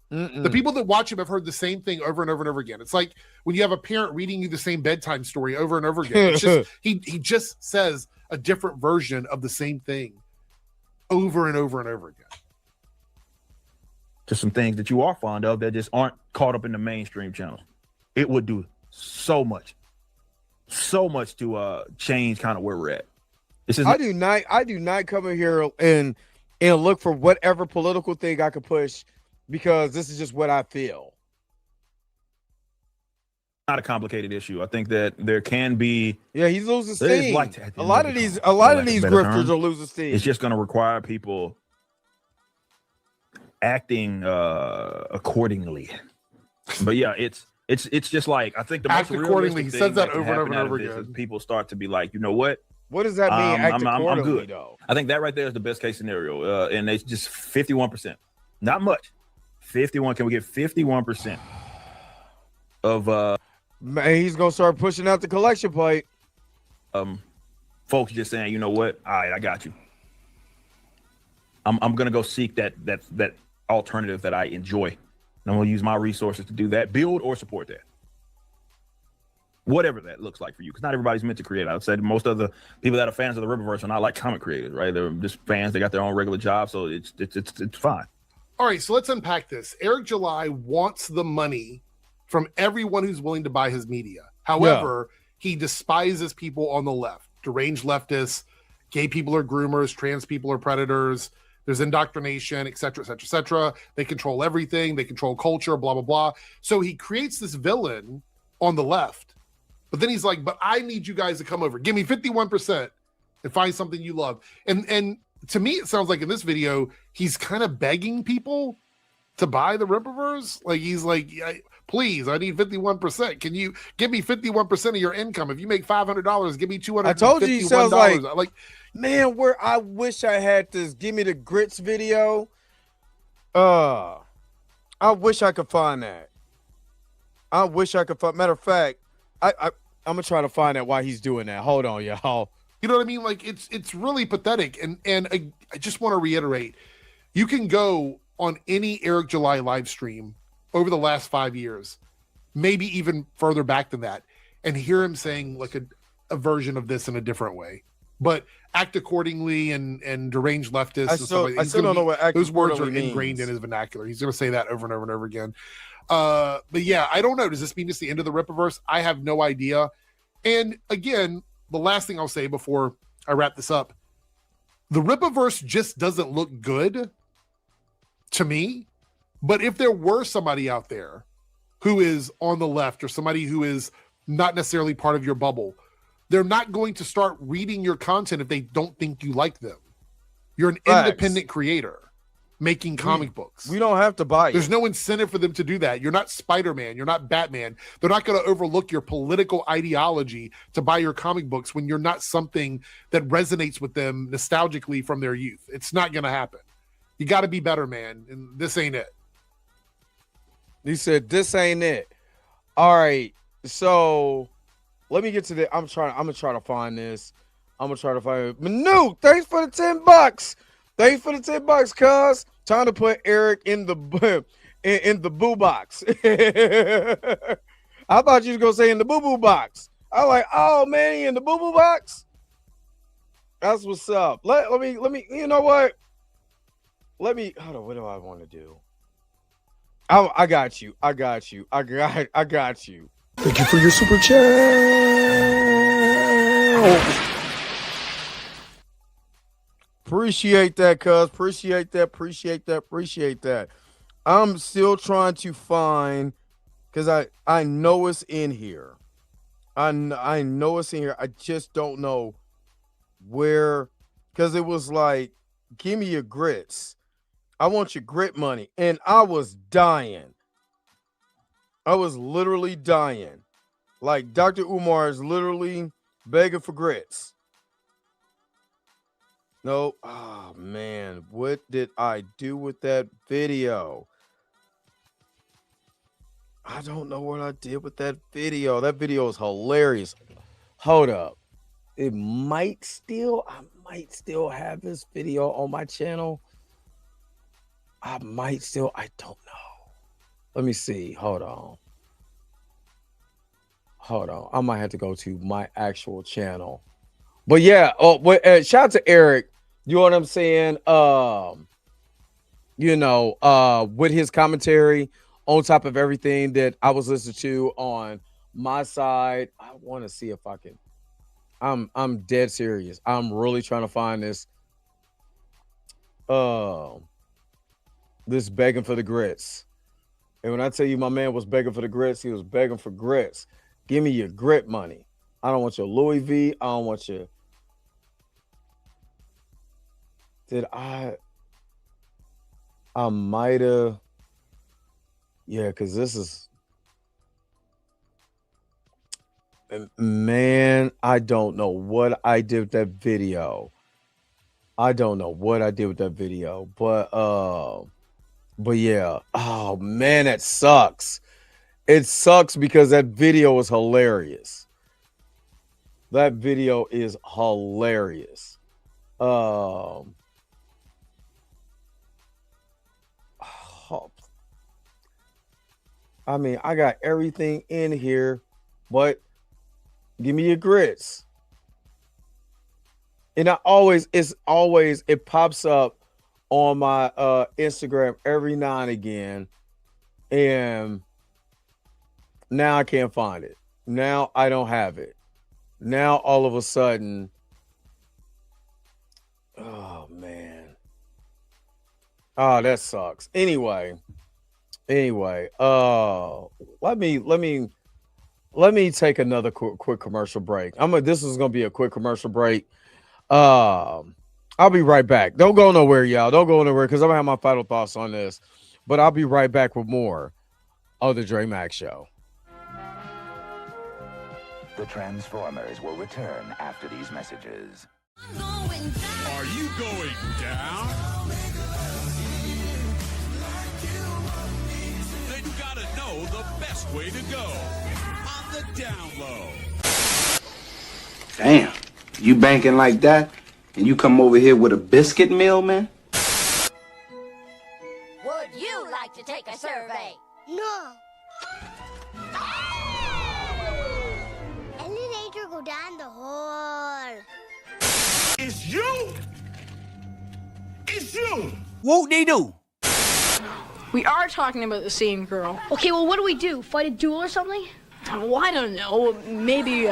The people that watch him have heard the same thing over and over and over again. It's like when you have a parent reading you the same bedtime story over and over again. It's just he just says a different version of the same thing over and over and over again. To some things that you are fond of that just aren't caught up in the mainstream channels. It would do so much to change kind of where we're at. I do not come in here and look for whatever political thing I could push because this is just what I feel. Not a complicated issue. I think that there can be. Yeah, he's losing steam. A lot of these grifters are losing steam. It's just going to require people acting accordingly. But yeah, it's just like I think the act most accordingly. He says that over and over and over again. People start to be like, you know what? What does that mean? Act accordingly, I'm good. Though. I think that right there is the best case scenario, and it's just 51%. Not much. 51. Can we get 51% of? Man, he's gonna start pushing out the collection plate. Folks just saying, you know what? All right, I got you. I'm gonna go seek that alternative that I enjoy. And I'm gonna use my resources to do that, build or support that. Whatever that looks like for you, because not everybody's meant to create. I would say most of the people that are fans of the Riververse are not like comic creators, right? They're just fans. They got their own regular job, so it's fine. All right, so let's unpack this. Eric July wants the money from everyone who's willing to buy his media. However, he despises people on the left, deranged leftists, gay people are groomers, trans people are predators. There's indoctrination, et cetera, et cetera, et cetera. They control everything. They control culture, blah, blah, blah. So he creates this villain on the left. But then he's like, but I need you guys to come over. Give me 51% and find something you love. And to me, it sounds like in this video, he's kind of begging people to buy the Rippaverse. Like, he's like, please, I need 51%. Can you give me 51% of your income? If you make $500, give me $251. I told you he sounds like man, where I wish I had this Give Me the Grits video. I wish I could find that. I wish I could find. Matter of fact, I'm gonna try to find out why he's doing that. Hold on, y'all. You know what I mean? Like, it's really pathetic. And I just want to reiterate, you can go on any Eric July live stream over the last 5 years, maybe even further back than that, and hear him saying like a version of this in a different way. But act accordingly and deranged leftists. I still don't know what act those words are accordingly ingrained means. in his vernacular. He's going to say that over and over and over again. But yeah, I don't know. Does this mean it's the end of the Rippaverse? I have no idea. And again, the last thing I'll say before I wrap this up, the Rippaverse just doesn't look good to me. But if there were somebody out there who is on the left or somebody who is not necessarily part of your bubble, they're not going to start reading your content if they don't think you like them. You're an independent creator making comic books. We don't have to buy it. There's no incentive for them to do that. You're not Spider-Man. You're not Batman. They're not going to overlook your political ideology to buy your comic books when you're not something that resonates with them nostalgically from their youth. It's not going to happen. You got to be better, man. And this ain't it. He said, this ain't it. All right. So let me get to the. I'm gonna try to find this. I'm gonna try to find it. Manu, thanks for the $10. Thanks for the $10, cuz. Trying to put Eric in the in the boo box. I thought you was gonna say in the boo boo box. I was like, oh man, he in the boo boo box. That's what's up. Let me. You know what? Let me. Hold on. What do I want to do? I got you. I got you. I got you. Thank you for your super chat. Appreciate that, cuz. Appreciate that. I'm still trying to find, because I know it's in here. I know it's in here. I just don't know where, because it was like, give me your grits. I want your grit money. And I was dying. I was literally dying. Like Dr. Umar is literally begging for grits. No. Oh, man. What did I do with that video? I don't know what I did with that video. That video is hilarious. Hold up. I might still have this video on my channel. I don't know. Let me see. Hold on. I might have to go to my actual channel. But yeah, shout out to Eric. You know what I'm saying? With his commentary on top of everything that I was listening to on my side. I want to see if I can. I'm dead serious. I'm really trying to find this. This begging for the grits. And when I tell you my man was begging for the grits, he was begging for grits. Give me your grit money. I don't want your Louis V. I don't want your. I might have. Yeah, because this is. Man, I don't know what I did with that video. But yeah. Oh man, that sucks. It sucks because that video is hilarious. That video is hilarious. I mean, I got everything in here, but give me your grits. And it pops up on my Instagram every now and again. And now I can't find it. Now I don't have it. Now all of a sudden, oh man. Oh, that sucks. Anyway, let me take another quick commercial break. This is gonna be a quick commercial break. I'll be right back. Don't go nowhere, y'all. Don't go nowhere because I'm gonna have my final thoughts on this. But I'll be right back with more of the Dre Mack Show. The Transformers will return after these messages. Are you going down? Then you gotta know the best way to go. On the down low. Damn, you banking like that? And you come over here with a biscuit meal, man? Would you like to take a survey? No. Elevator go down the hall. It's you! It's you! Whoop-de-doo. We are talking about the same girl. Okay, well, what do we do? Fight a duel or something? Well, I don't know. Maybe,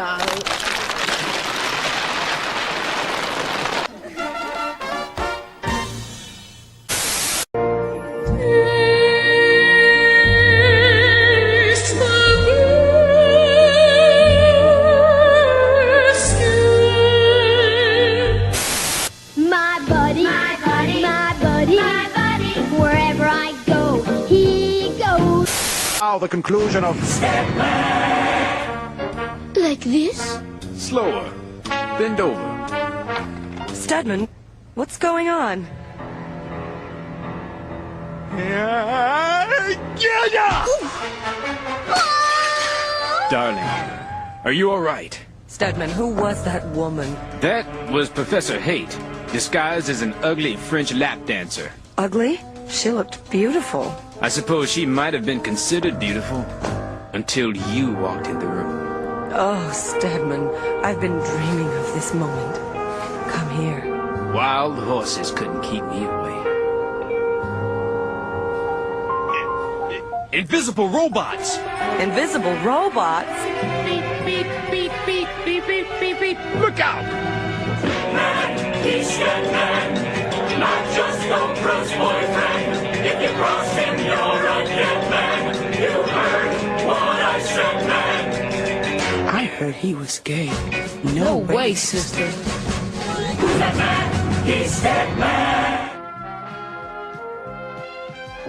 My buddy, wherever I go, he goes. Now the conclusion of Like this? Slower. Bend over. Stedman, what's going on? Darling, are you all right? Stedman, who was that woman? That was Professor Haight, disguised as an ugly French lap dancer. Ugly? She looked beautiful. I suppose she might have been considered beautiful until you walked in the room. Oh, Stedman, I've been dreaming of this moment. Come here. Wild horses couldn't keep me away. Invisible robots! Invisible robots? Beep, beep, beep, beep, beep, beep, beep, beep. Look out! Man, he's dead man. Not just a Bruce boyfriend. If you cross him, you're a dead man. You heard what I said, man. I heard he was gay. No way, sister. Who's that man? He's dead man.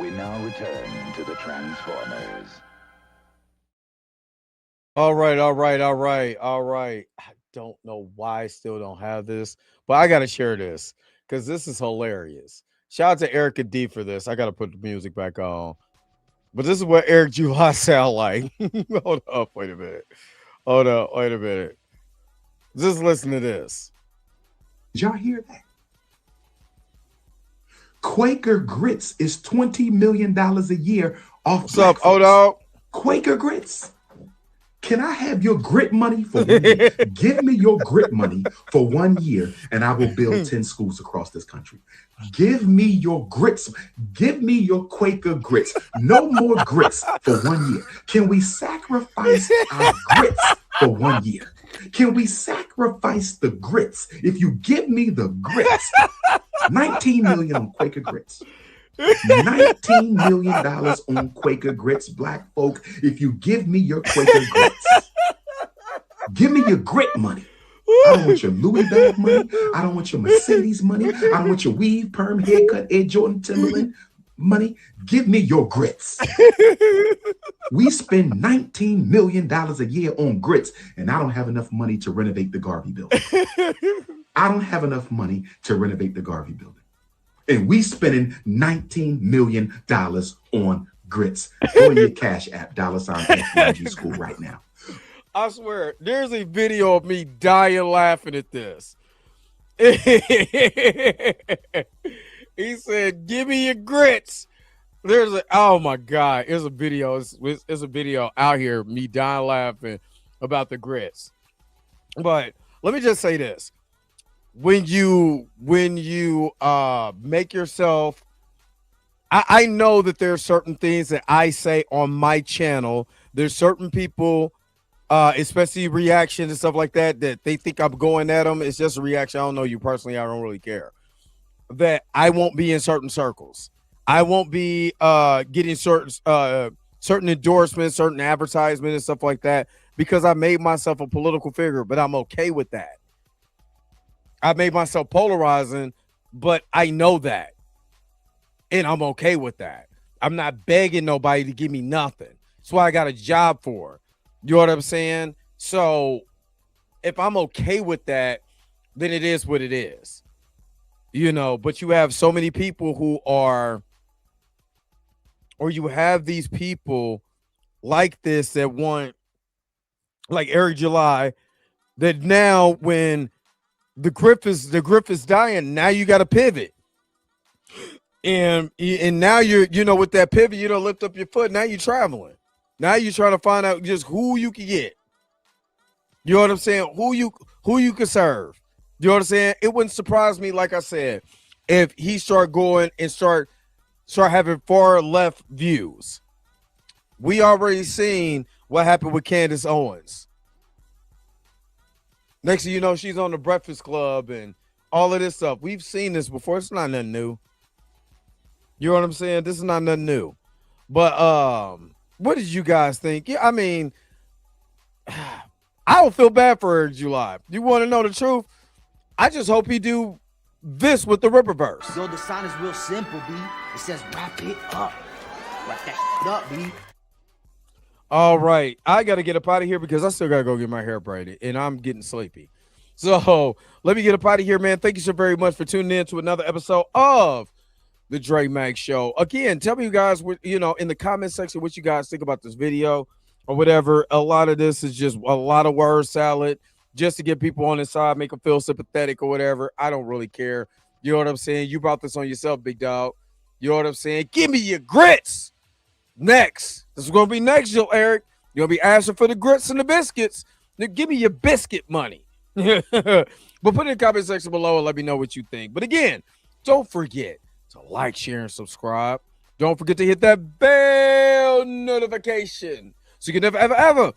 We now return to the Transformers. All right. I don't know why I still don't have this, but I got to share this because this is hilarious. Shout out to Erica D for this. I got to put the music back on. But this is what Eric July sound like. Hold up. Wait a minute. Just listen to this. Did y'all hear that? Quaker Grits is $20 million a year off. What's up, Odo? Quaker Grits. Can I have your grit money for 1 year? Give me your grit money for 1 year, and I will build 10 schools across this country. Give me your grits. Give me your Quaker Grits. No more grits for 1 year. Can we sacrifice our grits for 1 year? Can we sacrifice the grits? If you give me the grits, $19 million on Quaker Grits. $19 million on Quaker Grits, black folk. If you give me your Quaker Grits, give me your grit money. I don't want your Louis bag money. I don't want your Mercedes money. I don't want your weave, perm, haircut, Ed Jordan, Timberland money. Give me your grits. We spend $19 million a year on grits, and I don't have enough money to renovate the Garvey building. I don't have enough money to renovate the Garvey building. And we spending $19 million on grits. Go in your Cash App, $FYG School right now. I swear, there's a video of me dying laughing at this. He said, "Give me your grits." Oh my God, it's a video. It's a video out here, me dying laughing about the grits. But let me just say this. When you make yourself, I know that there are certain things that I say on my channel. There's certain people, especially reaction and stuff like that they think I'm going at them. It's just a reaction. I don't know you personally. I don't really care. That I won't be in certain circles. I won't be getting certain endorsements, certain advertisements and stuff like that because I made myself a political figure, but I'm okay with that. I made myself polarizing, but I know that. And I'm okay with that. I'm not begging nobody to give me nothing. That's why I got a job for. You know what I'm saying? So if I'm okay with that, then it is what it is. You know, but you have so many people who are, or you have these people like this that want, like Eric July, that now when the grip is dying, now you got to pivot. And now you know, with that pivot, you don't lift up your foot. Now you're traveling. Now you're trying to find out just who you can get. You know what I'm saying? Who you can serve. You know what I'm saying? It wouldn't surprise me, like I said, if he start going and start having far left views. We already seen what happened with Candace Owens. Next thing you know, she's on the Breakfast Club and all of this stuff. We've seen this before. It's not nothing new. You know what I'm saying? This is not nothing new. But what did you guys think? Yeah, I mean, I don't feel bad for Eric July. You want to know the truth? I just hope he do this with the Ripperverse. Yo, the sign is real simple, B. It says wrap it up. Wrap that shit up, B. All right. I got to get up out of here because I still got to go get my hair braided, and I'm getting sleepy. So let me get up out of here, man. Thank you so very much for tuning in to another episode of the Dre Mack Show. Again, tell me, you guys, you know, in the comment section what you guys think about this video or whatever. A lot of this is just a lot of word salad just to get people on his side, make them feel sympathetic or whatever. I don't really care. You know what I'm saying? You brought this on yourself, big dog. You know what I'm saying? Give me your grits. Next. This is going to be next, Joe Eric. You're going to be asking for the grits and the biscuits. Now, give me your biscuit money. But put in the comment section below and let me know what you think. But again, don't forget to like, share, and subscribe. Don't forget to hit that bell notification so you can never, ever, ever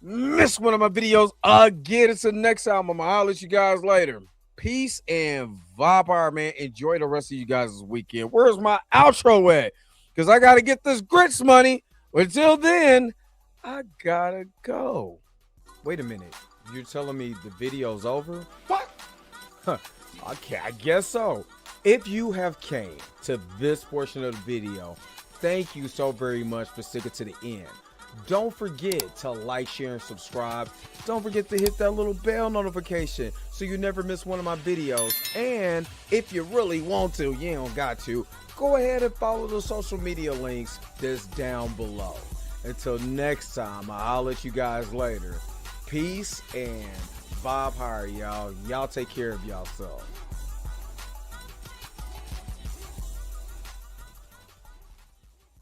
miss one of my videos again. Until next time, I'm going to holler at you guys later. Peace and vibe, man. Enjoy the rest of you guys' weekend. Where's my outro at? Because I got to get this grits money. Until then, I got to go. Wait a minute. You're telling me the video's over? What? Huh. Okay, I guess so. If you have came to this portion of the video, thank you so very much for sticking to the end. Don't forget to like, share, and subscribe. Don't forget to hit that little bell notification so you never miss one of my videos. And if you really want to, you don't got to, go ahead and follow the social media links that's down below. Until next time, I'll let you guys later. Peace and vibe higher, y'all. Y'all take care of yourself.